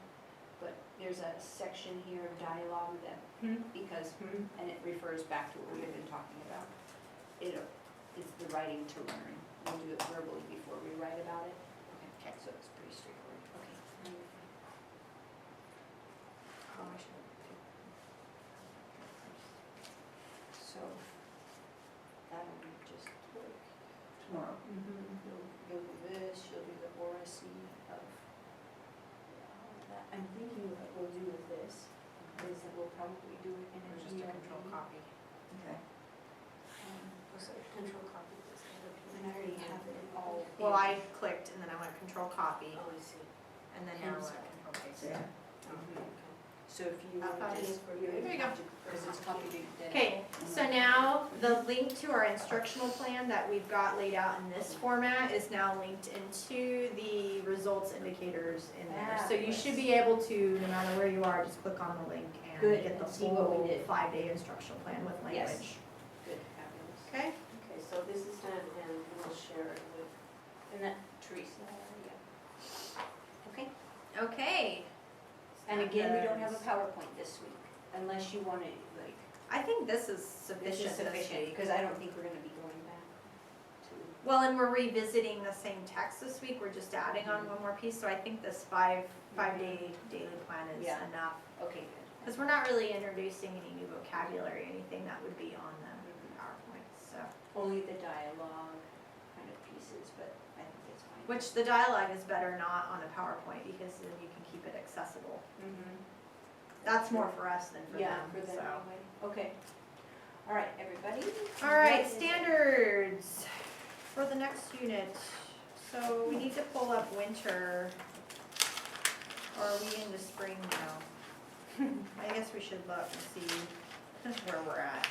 S7: But there's a section here of dialogue that, because, and it refers back to what we've been talking about. It's the writing to learn. We'll do it verbally before we write about it. Okay, so it's pretty straightforward. Okay.
S2: Oh, I should.
S7: So, that'll be just quick.
S4: Tomorrow.
S7: You'll do this, you'll do the oracy of all of that. I'm thinking what we'll do with this is that we'll probably do it in
S2: Or
S7: a
S2: just a control
S7: GRB.
S2: copy.
S4: Okay.
S8: So control copy this.
S7: And I already have it all.
S2: Well, I clicked and then I went control copy
S8: Oh, I see.
S2: and then now I
S7: Pencil.
S2: went control paste.
S4: Yeah.
S7: So if you
S2: I'll
S7: want
S2: copy
S7: this
S2: it.
S7: for you.
S2: There you go.
S7: Because it's copied.
S2: Okay, so now the link to our instructional plan that we've got laid out in this format is now linked into the results indicators in there. So you should be able to, no matter where you are, just click on the link and
S7: Good,
S2: get the
S7: and see what we
S2: full
S7: did.
S2: 5-day instructional plan with
S7: Yes.
S2: language.
S7: Good, fabulous.
S2: Okay?
S8: Okay, so this is done and we'll share it with,
S7: And that, Teresa, yeah. Okay.
S2: Okay.
S7: And again, we don't have a PowerPoint this week, unless you want to, like,
S2: I think this is
S7: this
S2: sufficient
S7: is
S2: this
S7: sufficient,
S2: week.
S7: because I don't think we're going to be going back to.
S2: Well, and we're revisiting the same text this week, we're just adding on one more piece, so I think this five-day daily plan is
S7: Yeah.
S2: enough.
S7: Okay, good.
S2: Because we're not really introducing any new vocabulary, anything that would be on the PowerPoint, so.
S7: Only the dialogue kind of pieces, but I think it's fine.
S2: Which the dialogue is better not on a PowerPoint, because then you can keep it accessible. That's more for us than for
S7: Yeah,
S2: them,
S7: for them
S2: so.
S7: anyway. Okay. All right, everybody.
S2: All right,
S7: What is it?
S2: standards for the next unit. So we need to pull up winter, or are we into spring now? I guess we should look and see where we're at.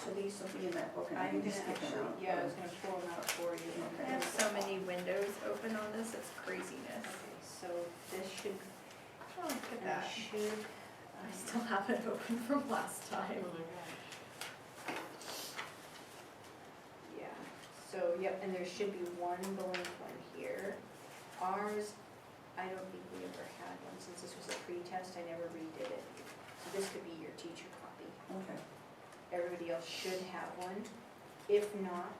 S4: So these will be in that book and I
S7: I'm
S4: can
S7: gonna
S4: just skip them out.
S7: actually, yeah, I was gonna pull them out for you.
S2: I have so many windows open on this, it's craziness.
S7: Okay, so this should,
S2: Oh, look at
S7: and
S2: that.
S7: should,
S2: I still have it open from last time.
S7: yeah, so, yep, and there should be one blank one here. Ours, I don't think we ever had one, since this was a pre-test, I never redid it. So this could be your teacher copy.
S4: Okay.
S7: Everybody else should have one. If not,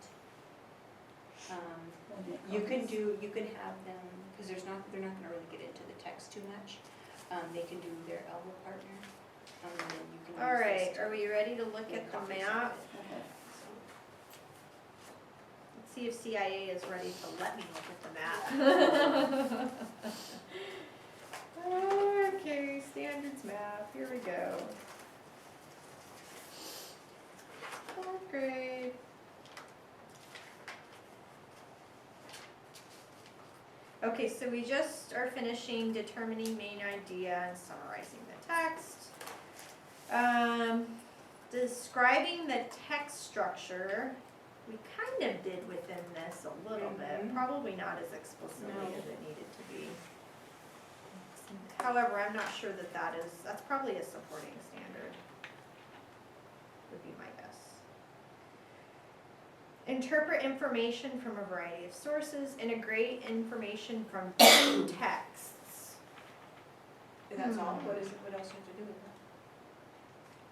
S7: you can have them, because they're not gonna really get into the text too much. They can do their elbow partner, and then you can use
S2: All right,
S7: this
S2: are
S7: to
S2: we ready to look
S7: make
S2: at the
S7: copies of
S2: map?
S7: it.
S4: Okay.
S2: Let's see if CIA is ready to let me look at the map. Okay, standards map, here we go. Fourth grade. Okay, so we just are finishing determining main idea and summarizing the text. Describing the text structure, we kind of did within this a little bit, probably not as explicitly as it needed to be. However, I'm not sure that that's probably a supporting standard, would be my guess. Interpret information from a variety of sources, integrate information from texts.
S7: That's all? What else do you have to do with that?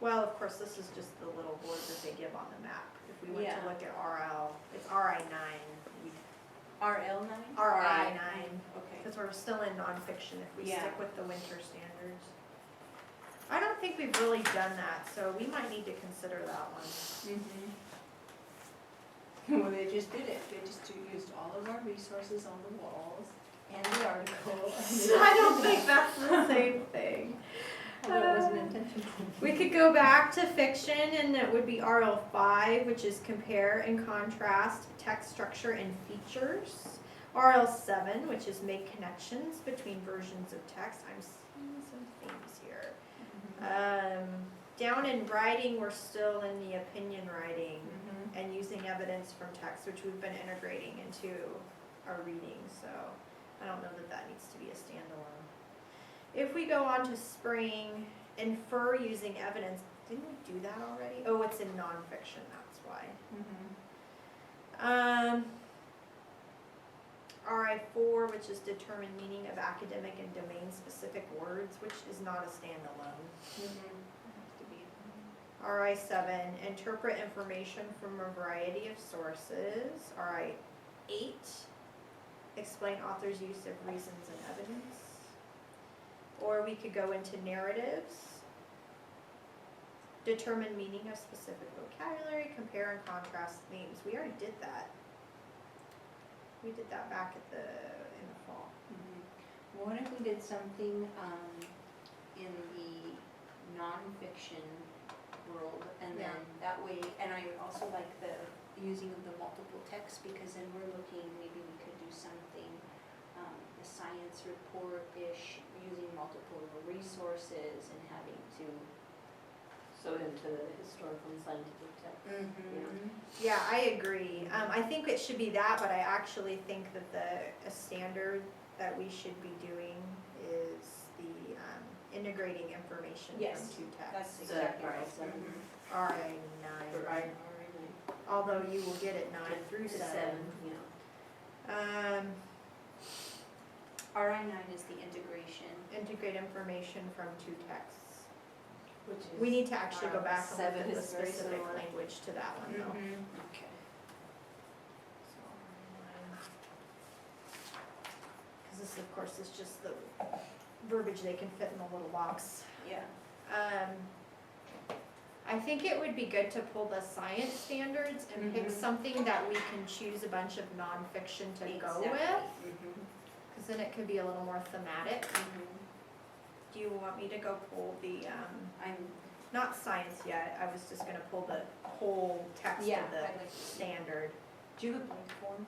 S2: Well, of course, this is just the little board that they give on the map. If we went to
S7: Yeah.
S2: look at RL, it's RI9,
S7: RL9?
S2: RI9,
S7: Okay.
S2: because we're still in nonfiction if we
S7: Yeah.
S2: stick with the winter standards. I don't think we've really done that, so we might need to consider that one.
S7: Well, they just did it. They just used all of our resources on the walls and the article.
S2: I don't think that's the same thing.
S7: Although it wasn't intentional.
S2: We could go back to fiction, and it would be RL5, which is compare and contrast text structure and features. RL7, which is make connections between versions of text. I'm seeing some themes here. Down in writing, we're still in the opinion writing and using evidence from text, which we've been integrating into our reading, so I don't know that that needs to be a standalone. If we go on to spring, infer using evidence, didn't we do that already? Oh, it's in nonfiction, that's why. RI4, which is determine meaning of academic and domain-specific words, which is not a standalone. RI7, interpret information from a variety of sources. RI8, explain author's use of reasons and evidence. Or we could go into narratives, determine meaning of specific vocabulary, compare and contrast themes. We already did that. We did that back in the fall.
S7: What if we did something in the nonfiction world, and then that way, and I also like the using of the multiple text, because then we're looking, maybe we could do something, the science report-ish, using multiple resources and having to.
S3: So into the historical and scientific text.
S2: Yeah, I agree. I think it should be that, but I actually think that a standard that we should be doing is the integrating information
S7: Yes,
S2: from two texts.
S7: That's exactly right.
S2: RI9. Although you will get it 9 through 7.
S7: RI9 is the integration.
S2: Integrate information from two texts.
S7: Which is.
S2: We need to actually go back and look
S3: 7
S2: at the
S3: is very
S2: specific
S3: similar.
S2: language to that one though.
S7: Okay.
S2: Because this, of course, is just the verbiage they can fit in the little box.
S7: Yeah.
S2: I think it would be good to pull the science standards and pick something that we can choose a bunch of nonfiction to go with, because then it could be a little more thematic. Do you want me to go pull the, not science yet, I was just gonna pull the whole text
S7: Yeah,
S2: of the
S7: I'd like to.
S2: standard.
S7: Do you have a blank form?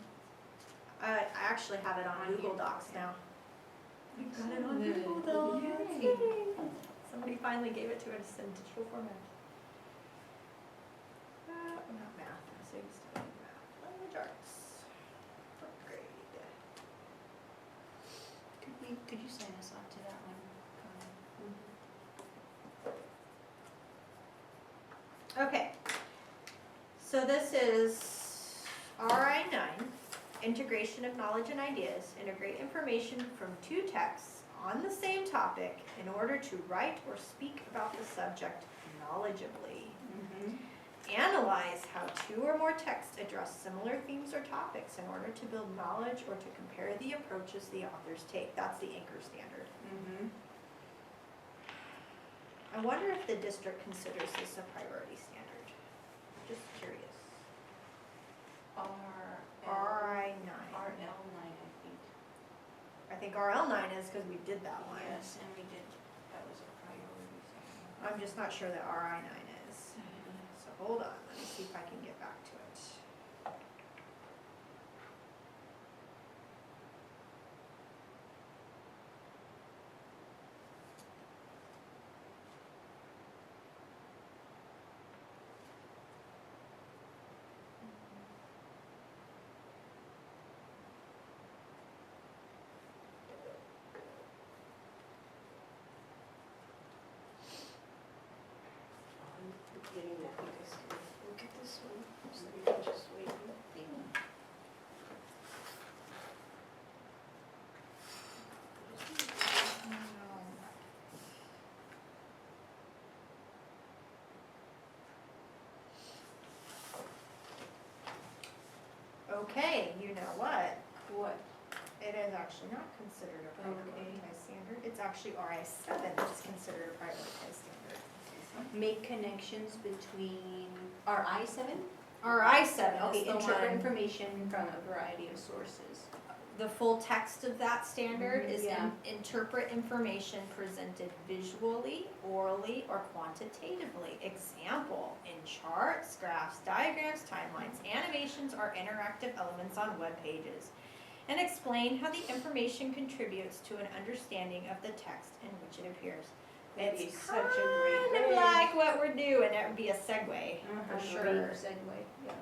S2: I actually have it on
S7: On
S2: Google
S7: here?
S2: Docs now. You got it
S7: So
S2: on
S7: good.
S2: Google Docs.
S7: Yay.
S2: Yay. Somebody finally gave it to us in digital format. Not math, I'm so used to doing math. Language arts. Fourth grade.
S7: Could you sign us off to that one?
S2: Okay. So this is RI9, integration of knowledge and ideas. Integrate information from two texts on the same topic in order to write or speak about the subject knowledgeably. Analyze how two or more texts address similar themes or topics in order to build knowledge or to compare the approaches the authors take. That's the anchor standard. I wonder if the district considers this a priority standard. Just curious. RI9.
S7: RL9, I think.
S2: I think RL9 is because we did that one.
S7: Yes, and we did, that was a priority.
S2: I'm just not sure that RI9 is. So hold on, let me see if I can get back to it.
S8: getting that, you guys can look at this one, so you can just wait.
S2: Okay, you know what?
S8: What?
S2: It is actually not considered a prioritized standard. It's actually RI7 that's considered a prioritized standard.
S7: Make connections between, our I-7?
S2: RI7
S7: Okay,
S2: is the
S7: interpret
S2: one.
S7: information from a variety of sources.
S2: The full text of that standard is
S7: Yeah.
S2: interpret information presented visually, orally, or quantitatively. Example, in charts, graphs, diagrams, timelines, animations, or interactive elements on web pages. And explain how the information contributes to an understanding of the text in which it appears.
S7: That'd be
S2: It's
S7: such a great
S2: kind of
S7: way.
S2: like what we're doing. It would be a segue for sure.
S7: Segue, yeah.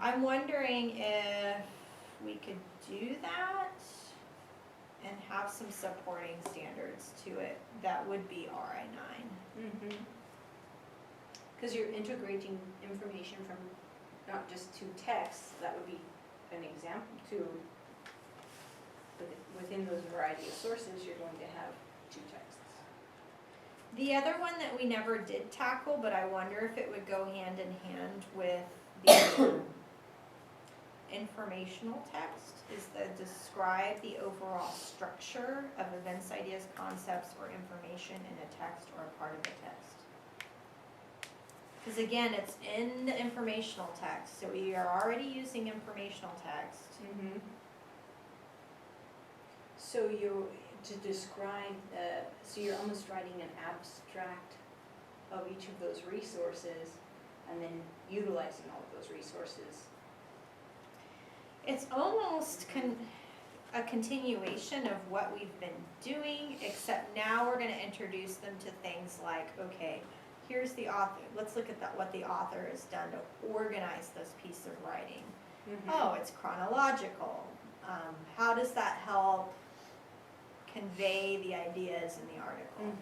S2: I'm wondering if we could do that and have some supporting standards to it. That would be RI9.
S7: Because you're integrating information from not just two texts, that would be an example to, within those variety of sources, you're going to have two texts.
S2: The other one that we never did tackle, but I wonder if it would go hand in hand with the informational text, is the describe the overall structure of events, ideas, concepts, or information in a text or a part of a text. Because again, it's in the informational text, so we are already using informational text.
S7: So to describe so you're almost writing an abstract of each of those resources and then utilizing all of those resources.
S2: It's almost a continuation of what we've been doing, except now we're going to introduce them to things like, okay, here's the author. Let's look at what the author has done to organize this piece of writing. Oh, it's chronological. How does that help convey the ideas in the article?
S7: You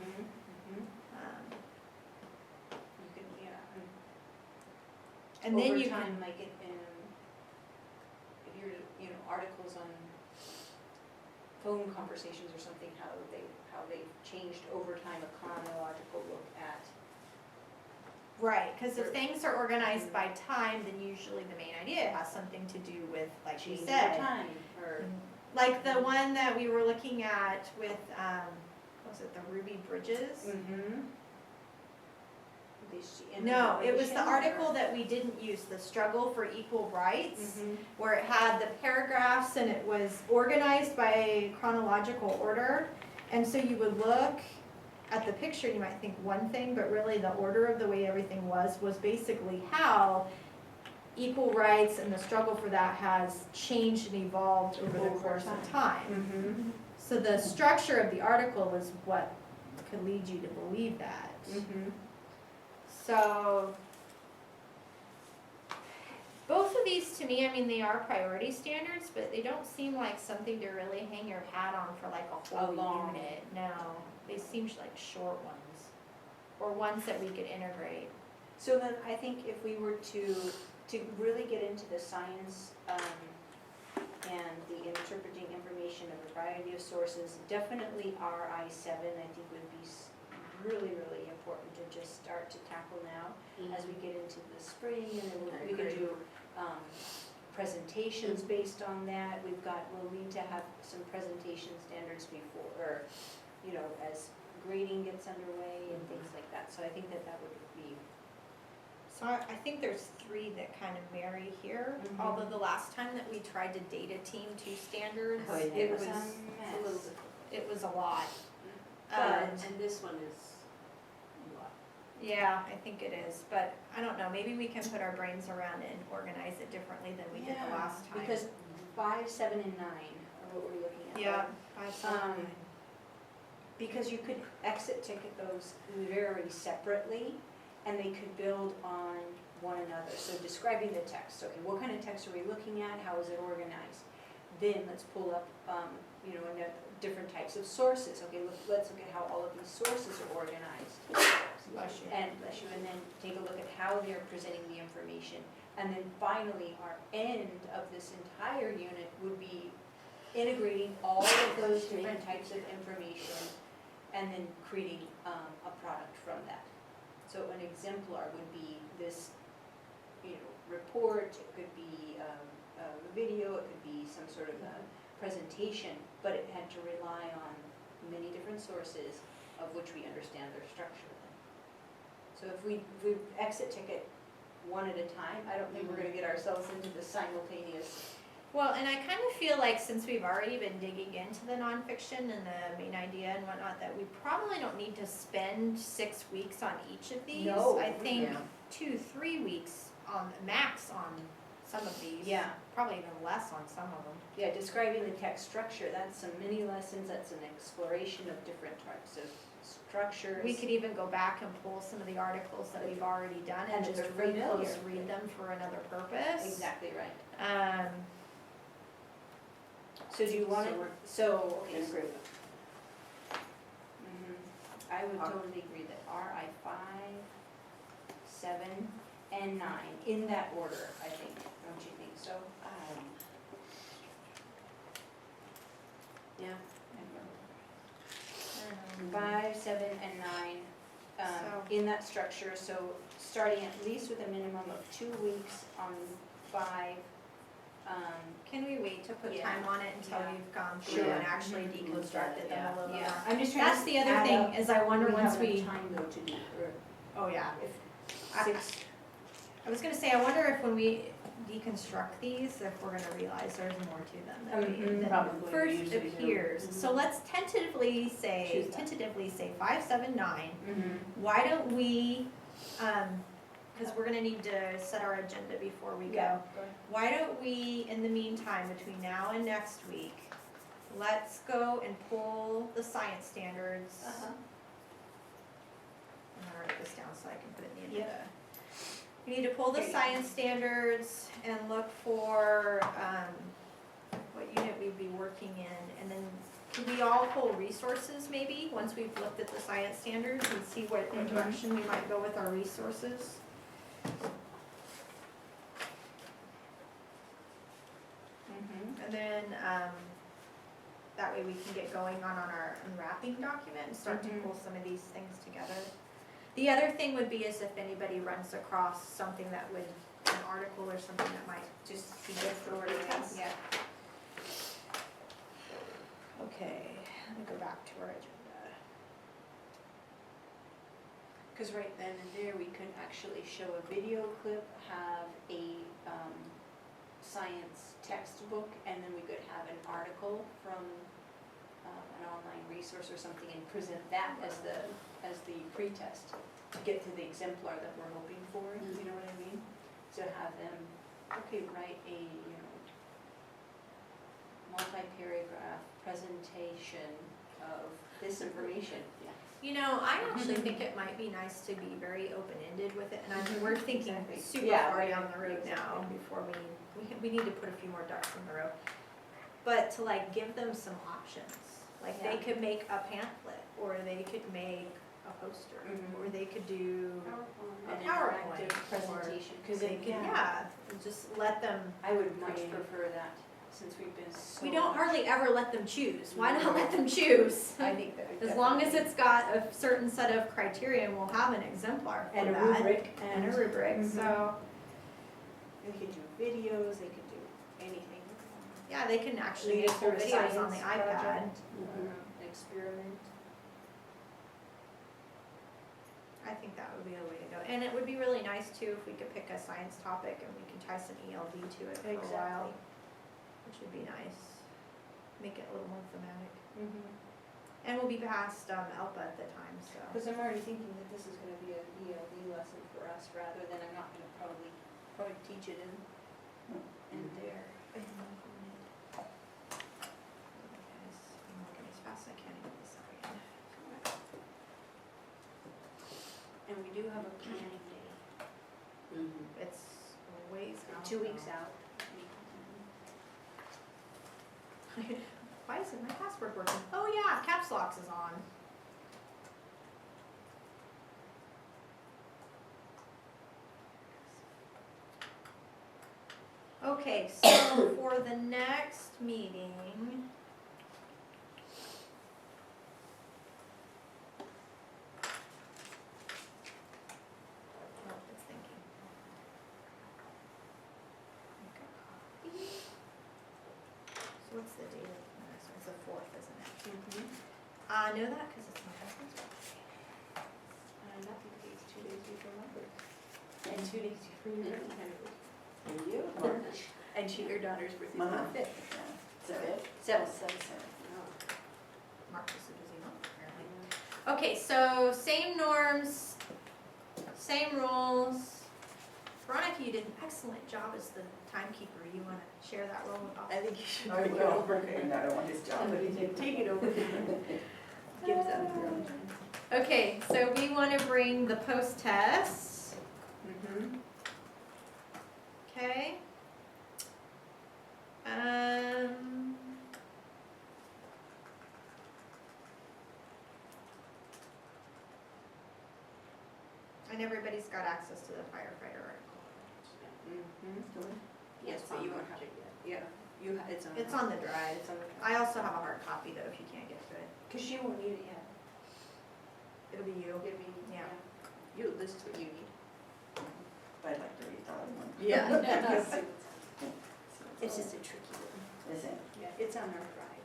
S7: can, yeah.
S2: And then
S7: over
S2: you
S7: time,
S2: can,
S7: like if you're, articles on phone conversations or something, how they've changed over time, a chronological look at.
S2: right, because if things are organized by time, then usually the main idea has something to do with, like you
S7: Change over
S2: said,
S7: time, or.
S2: like the one that we were looking at with, was it the Ruby Bridges? No, it was the article that we didn't use, the struggle for equal rights, where it had the paragraphs and it was organized by chronological order. And so you would look at the picture, you might think one thing, but really the order of the way everything was basically how equal rights and the struggle for that has changed and evolved over the course of time. So the structure of the article was what could lead you to believe that. So both of these to me, I mean, they are priority standards, but they don't seem like something to really hang your hat on for like a whole
S7: long
S2: unit. No, they seem like short ones or ones that we could integrate.
S7: So then I think if we were to really get into the science and the interpreting information of a variety of sources, definitely RI7 I think would be really, really important to just start to tackle now as we get into the spring, and then we can do presentations based on that. We'll need to have some presentation standards before, or, as grading gets underway and things like that. So I think that would be.
S2: So I think there's three that kind of marry here, although the last time that we tried to data team two standards, it was a lot.
S8: And this one is a lot.
S2: Yeah, I think it is, but I don't know, maybe we can put our brains around it and organize it differently than we did the last time.
S7: Because 5, 7, and 9 are what we're looking at.
S2: Yeah, 5, 7, 9.
S7: Because you could exit ticket those very separately, and they could build on one another. So describing the text, okay, what kind of text are we looking at? How is it organized? Then let's pull up, different types of sources. Okay, let's look at how all of these sources are organized. how they're presenting the information. And then finally, our end of this entire unit would be integrating all of those different types of information and then creating a product from that. So an exemplar would be this, report, it could be a video, it could be some sort of a presentation, but it had to rely on many different sources of which we understand their structure. So if we exit ticket one at a time, I don't think we're gonna get ourselves into the simultaneous.
S2: Well, and I kind of feel like since we've already been digging into the nonfiction and the main idea and whatnot, that we probably don't need to spend 6 weeks on each of these.
S7: No.
S2: I think
S6: Yeah.
S2: 2-3 weeks on max on some of these.
S7: Yeah.
S2: Probably even less on some of them.
S7: Yeah, describing the text structure, that's some mini lessons, that's an exploration of different types of structures.
S2: We could even go back and pull some of the articles that we've already done and
S7: And
S2: just
S7: they're familiar.
S2: read them for another purpose.
S7: Exactly right.
S2: So
S7: do you want
S4: So
S7: to,
S4: we're
S7: okay.
S4: in group.
S7: I would totally agree that RI 5, 7, and 9, in that order, I think, don't you think so?
S3: Yeah.
S7: 5, 7, and 9,
S2: So-
S7: in that structure, so starting at least with a minimum of 2 weeks on 5.
S2: Can we wait to put
S7: Yeah.
S2: time on it until
S7: Yeah.
S2: we've gone through
S7: Sure.
S2: and actually deconstructed them a little more?
S7: Yeah, I'm just trying
S2: That's
S7: to
S2: the other
S7: add
S2: thing,
S7: up.
S2: is I wonder
S7: We
S2: once
S7: have
S2: we,
S7: enough time though to do, or
S2: oh yeah.
S7: if
S2: I-
S7: 6,
S2: I was gonna say, I wonder if when we deconstruct these, if we're gonna realize there's more to them than
S7: probably we
S2: first
S7: usually do.
S2: appears. So let's tentatively
S7: Choose
S2: say,
S7: that.
S2: 5, 7, 9. Why don't we, because we're gonna need to set our agenda before we
S7: Yeah,
S2: go.
S7: go ahead.
S2: Why don't we, in the meantime, between now and next week, let's go and pull the science standards.
S7: Uh-huh.
S2: I'm gonna write this down so I can put it in the
S7: Yep.
S2: agenda. We need to pull the
S7: There you go.
S2: science standards and look for, what unit we'd be working in, and then could we all pull resources maybe, once we've looked at the science standards and see what direction we might go with our resources? And then, that way we can get going on our unwrapping document and start to
S7: Mhm.
S2: pull some of these things together. The other thing would be is if anybody runs across something that would, an article or something that might just be good for retest.
S7: Yeah.
S2: Okay, let me go back to our agenda.
S7: Because right then and there, we could actually show a video clip, have a science textbook, and then we could have an article from an online resource or something and present that as the pretest to get to the exemplar that we're hoping for, you know what I mean? To have them, okay, write a, multi-paragraph presentation of this information.
S2: You know, I actually think it might be nice to be very open-ended with it, and we're thinking
S7: Exactly.
S2: super
S7: Yeah,
S2: far
S7: right.
S2: down the road now
S7: Exactly.
S2: before we need to put a few more ducks in the row. But to like give them some options, like they
S7: Yeah.
S2: could make a pamphlet, or they could make a poster,
S7: Mhm.
S2: or they could do a
S7: An
S2: PowerPoint.
S7: interactive presentation, because
S2: They could, yeah, and just let them,
S7: I would much prefer that, since we've been so.
S2: we don't hardly ever let them choose, why not let them choose?
S7: I think that would
S2: As long as
S7: definitely-
S2: it's got a certain set of criteria, we'll have an exemplar for
S7: And a
S2: that.
S7: rubric.
S2: And a rubric,
S7: Mhm.
S2: so,
S7: They could do videos, they could do anything.
S2: yeah, they can actually
S7: Lead
S2: make
S7: us
S2: full
S7: through a
S2: videos on the
S7: science
S2: iPad.
S7: project, an experiment.
S2: I think that would be the way to go. And it would be really nice too if we could pick a science topic and we can tie some ELD to it for a while,
S7: Exactly.
S2: which would be nice. Make it a little more thematic.
S7: Mm-hmm.
S2: And we'll be past ELPA at the time, so.
S7: Because I'm already thinking that this is gonna be a ELD lesson for us, rather than I'm not gonna probably teach it in there.
S2: Guys, I'm working as fast as I can to get this out again.
S7: And we do have a planning day,
S2: It's a ways out.
S7: 2 weeks
S2: though.
S7: out.
S2: Why isn't my password working? Oh yeah, caps locks is on. Okay, so for the next meeting. Oh, it's thinking. Make a copy. So what's the date of the next one? It's the 4th, isn't it? I know that because it's my husband's birthday.
S8: That would be 2 days before my birthday. And 2 days before your birthday.
S4: And you, March.
S8: And your daughter's birthday
S4: Uh-huh.
S8: on the 5th.
S4: Is that it?
S8: 7th.
S2: Mark is a busy month, apparently. Okay, so same norms, same rules. Veronica, you did an excellent job as the timekeeper. You want to share that role with us?
S8: I think you should
S4: I
S8: bring it
S4: will.
S8: over.
S4: And I don't want his job.
S8: Somebody take it over. Give them your own time.
S2: Okay, so we want to bring the post-tests, okay? And everybody's got access to the firefighter article.
S8: Yes, but you won't have it yet. Yeah,
S2: It's on the drive.
S8: It's on the
S2: I also have a hard copy though, if you can't get to it.
S8: Because she won't need it yet.
S2: It'll be you.
S8: Give me,
S2: Yeah.
S8: You list what you need.
S4: But I'd like to read the other one.
S8: Yeah. It's just a tricky one.
S4: Is it?
S8: Yeah, it's on our drive.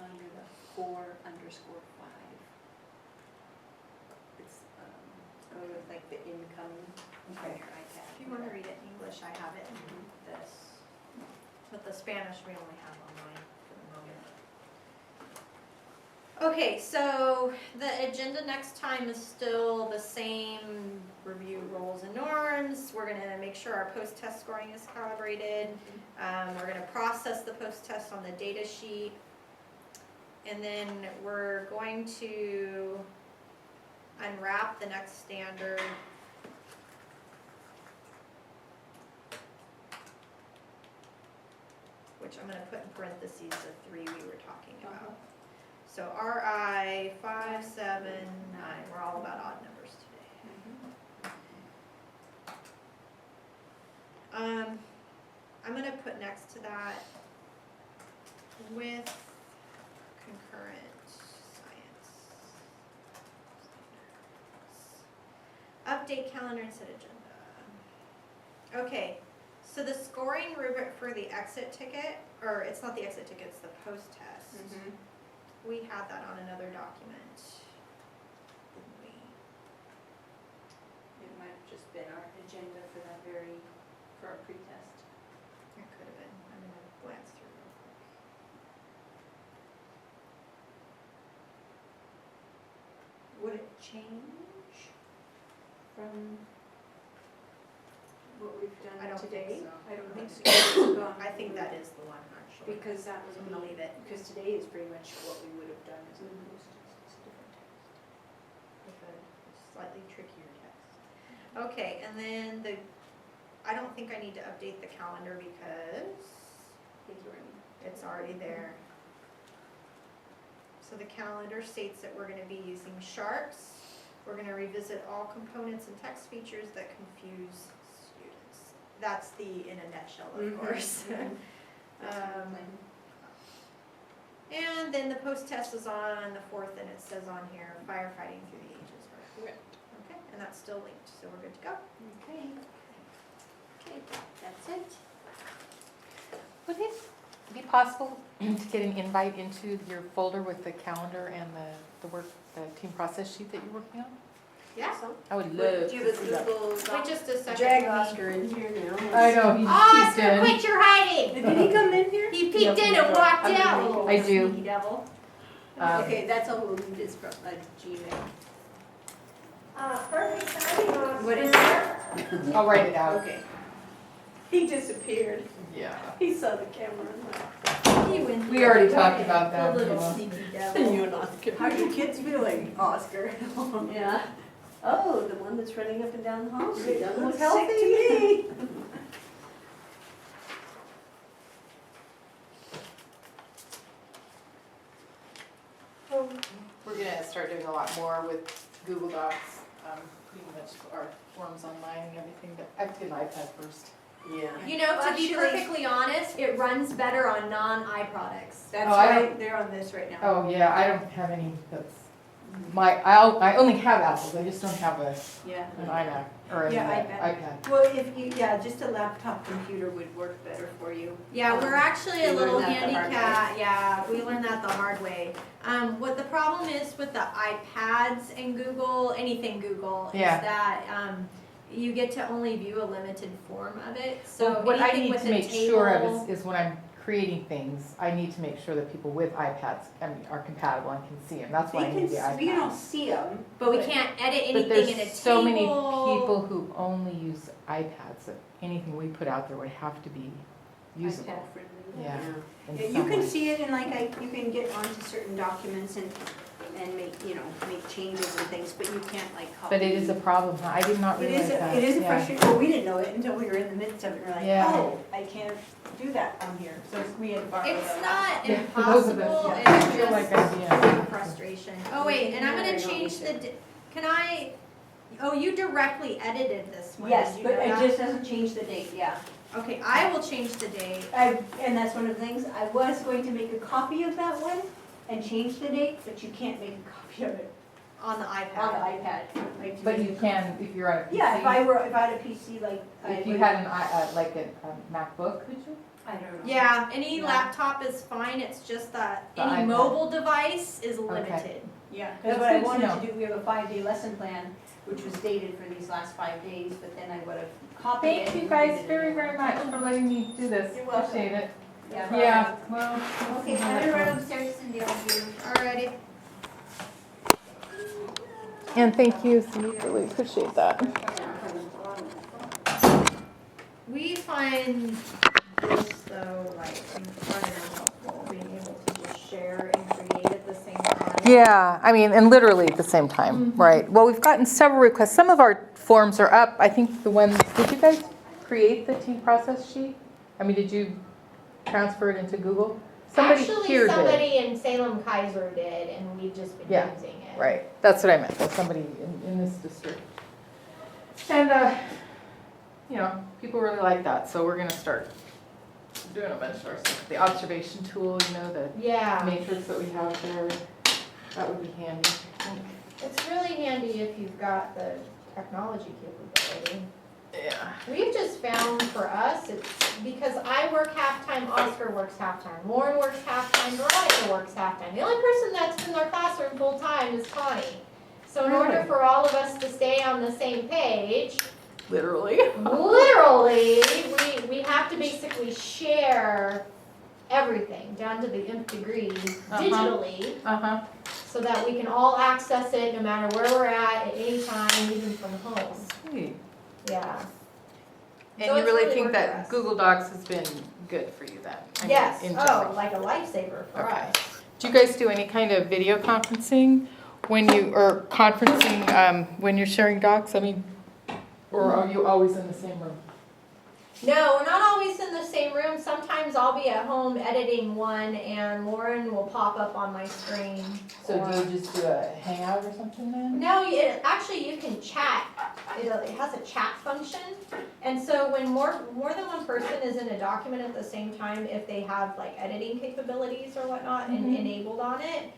S8: Under the 4_5. It's, with like the income on
S4: Okay.
S8: your iPad.
S2: If you want to read it in English, I have it in this. But the Spanish we only have online for the moment. Okay, so the agenda next time is still the same: review roles and norms. We're gonna make sure our post-test scoring is calibrated. We're gonna process the post-test on the data sheet. And then we're going to unwrap the next standard. Which I'm gonna put in parentheses the 3 we were talking about. So RI 5, 7, 9, we're all about odd numbers today. I'm gonna put next to that with concurrent science. Update calendar and set agenda. Okay, so the scoring rubric for the exit ticket, or it's not the exit ticket, it's the post-test. We had that on another document, didn't we?
S8: It might have just been our agenda for that for our pretest.
S2: It could have been. I'm gonna glance through real quick.
S8: Would it change from what we've
S2: I
S8: done
S2: don't
S8: today?
S2: think so.
S8: I don't think so.
S2: I think that is the one, actually.
S8: Because that was,
S2: I'm gonna leave it.
S8: because today is pretty much what we would have done as a post-test. It's a different text.
S2: With a slightly trickier text. Okay, and then I don't think I need to update the calendar because
S8: I think you're right.
S2: it's already there. So the calendar states that we're gonna be using sharps. We're gonna revisit all components and text features that confuse students. That's the in a nutshell, of course. And then the post-test is on the 4th, and it says on here, firefighting through the ages.
S8: Correct.
S2: Okay, and that's still linked, so we're good to go.
S8: Okay. Okay, that's it.
S6: Would it be possible to get an invite into your folder with the calendar and the team process sheet that you're working on?
S2: Yeah.
S6: I would love
S8: Do you
S6: to
S8: have a
S6: see that.
S8: Google
S2: Wait
S8: Doc?
S2: just a second.
S8: Drag
S2: let me-
S8: Oscar in here now.
S6: I know, he
S2: Oscar,
S6: peeked in.
S2: quit your hiding!
S8: Did he come in here?
S2: He peeked in and walked out.
S6: I do.
S2: Sneaky devil.
S8: Okay, that's all we'll need is from a Gmail.
S7: Perfect timing, Oscar.
S8: What is that?
S6: I'll write it out.
S8: Okay. He disappeared.
S6: Yeah.
S8: He saw the camera and went.
S2: He went.
S6: We already talked about
S2: The
S6: that.
S2: little
S6: yeah.
S2: sneaky devil.
S8: You and Oscar. How are your kids feeling, Oscar? Yeah. Oh, the one that's running up and down the hall street. That looks
S2: healthy.
S8: sick to me.
S6: We're gonna start doing a lot more with Google Docs, pretty much our forms online and everything, but I have to get an iPad first.
S3: Yeah.
S9: You know, to be
S7: Actually-
S9: perfectly honest, it runs better on non-eye products.
S7: That's
S6: Oh, I
S7: why they're on this right now.
S6: Oh, yeah, I don't have any, I only have Apples, I just don't have
S7: Yeah.
S6: an iMac or an
S7: Yeah,
S6: iPad.
S7: Well, if you, just a laptop computer would work better for you.
S9: Yeah, we're actually a
S7: We
S9: little
S7: learned that the hard
S9: handicapped. Yeah, we learned that the hard way. What the problem is with the iPads and Google, anything Google, is
S6: Yeah.
S9: that you get to only view a limited form of it. So
S6: So what I
S9: anything
S6: need
S9: with
S6: to
S9: a
S6: make sure
S9: table-
S6: of is when I'm creating things, I need to make sure that people with iPads are compatible and can see them. That's why I need the iPad.
S7: We don't see them.
S9: But we can't edit
S6: But
S9: anything in a
S6: there's so many
S9: table.
S6: people who only use iPads that anything we put out there would have to be usable.
S7: iPad friendly.
S6: Yeah. in
S7: Yeah, you
S6: some
S7: can
S6: way.
S7: see it in you can get onto certain documents and make changes and things, but you can't copy.
S6: But it is a problem, huh? I did not
S7: It
S6: realize
S7: is,
S6: that.
S7: it is a
S6: Yeah.
S7: frustrating, well, we didn't know it until we were in the midst of it, we're like,
S6: Yeah.
S7: oh, I can't do that on here, so we had to borrow
S9: It's
S7: those.
S9: not
S6: Yeah, for those of us,
S9: impossible,
S6: yeah. I
S9: it's
S6: feel like
S9: just
S6: I'd be
S9: frustration. Oh wait, and I'm gonna change can I, oh, you directly edited this one,
S7: Yes,
S9: did you
S7: but
S9: know
S7: it
S9: that?
S7: just doesn't change the date, yeah.
S9: Okay, I will change the date.
S7: And that's one of the things, I was going to make a copy of that one and change the date, but you can't make a copy of it
S9: On the iPad.
S7: on the iPad.
S6: But you can, if you're on a PC.
S7: Yeah, if I had a PC,
S6: If you had like a MacBook, could you?
S7: I don't know.
S9: Yeah, any
S7: Yeah.
S9: laptop is fine, it's just that
S6: The
S9: any
S6: iPad.
S9: mobile device is limited.
S7: Yeah,
S6: That's
S7: because what I
S6: good to
S7: wanted
S6: know.
S7: to do, we have a 5-day lesson plan, which was dated for these last 5 days, but then I would have copied it.
S6: Thank you
S7: and
S6: guys
S7: dated it.
S6: very, very much for letting me do this.
S7: You're welcome.
S6: Appreciate it.
S7: Yeah.
S6: Yeah, well.
S7: Okay, I'm gonna run upstairs and deal with you.
S9: Alrighty.
S6: And thank you, really appreciate that.
S9: We find this though, incredibly helpful, being able to just share and create at the same time.
S6: Yeah, I mean, and literally at the same time, right? Well, we've gotten several requests. Some of our forms are up. I think the one, did you guys create the team process sheet? I mean, did you transfer it into Google? Somebody
S9: Actually,
S6: here did.
S9: somebody in Salem Kaiser did, and we've just been
S6: Yeah,
S9: using it.
S6: Right, that's what I meant, was somebody in this district. And, people really like that, so we're gonna start doing a bunch of our stuff. The observation tool, the
S9: Yeah,
S6: matrix that we have there, that would be handy, I think.
S9: it's really handy if you've got the technology capability.
S6: Yeah.
S9: We've just found for us, it's because I work half-time, Oscar works half-time, Lauren works half-time, Veronica works half-time. The only person that's in our classroom full-time is Connie. So in order
S6: Really?
S9: for all of us to stay on the same page,
S6: Literally.
S9: literally, we have to basically share everything down to the nth degree digitally,
S6: Uh-huh.
S9: so that we can all access it no matter where we're at any time, even from home.
S6: Sweet.
S9: Yeah.
S6: And
S9: So
S6: you
S9: it's
S6: really
S9: really
S6: think
S9: worked for
S6: that
S9: us.
S6: Google Docs has been good for you then? I mean,
S9: Yes,
S6: in
S9: oh,
S6: general.
S9: like a lifesaver for
S6: Okay.
S9: us.
S6: Do you guys do any kind of video conferencing or conferencing when you're sharing docs? I mean, or are you always in the same room?
S9: No, we're not always in the same room. Sometimes I'll be at home editing one and Lauren will pop up on my screen.
S6: So do you just do a hangout or something then?
S9: No, actually you can chat. It has a chat function. And so when more than one person is in a document at the same time, if they have editing capabilities or whatnot and enabled on it,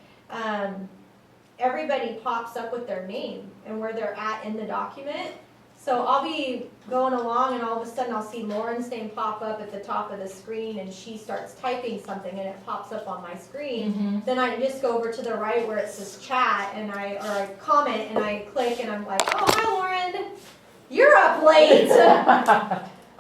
S9: everybody pops up with their name and where they're at in the document. So I'll be going along and all of a sudden I'll see Lauren's name pop up at the top of the screen and she starts typing something and it pops up on my screen. Then I just go over to the right where it says chat and I comment and I click and I'm like, oh, hi Lauren, you're up late.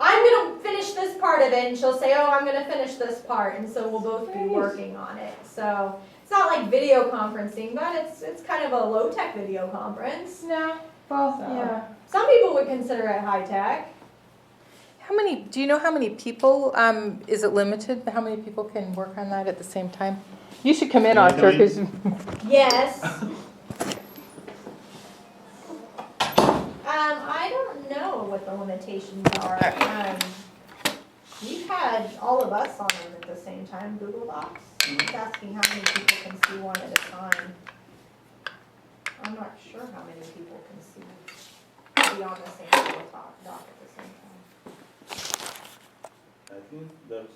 S9: I'm gonna finish this part of it, and she'll say, oh, I'm gonna finish this part, and so we'll both be working on it. So it's not like video conferencing, but it's kind of a low-tech video conference.
S6: No. Well,
S9: So.
S6: yeah.
S9: Some people would consider it high-tech.
S6: Do you know how many people, is it limited, how many people can work on that at the same time? You should come in,
S10: Can you
S6: Oscar,
S10: come in?
S6: because
S9: Yes. I don't know what the limitations are. We've had all of us on them at the same time, Google Docs. It's asking how many people can see one at a time. I'm not sure how many people can be on the same Google Doc at the same time.
S10: I think that's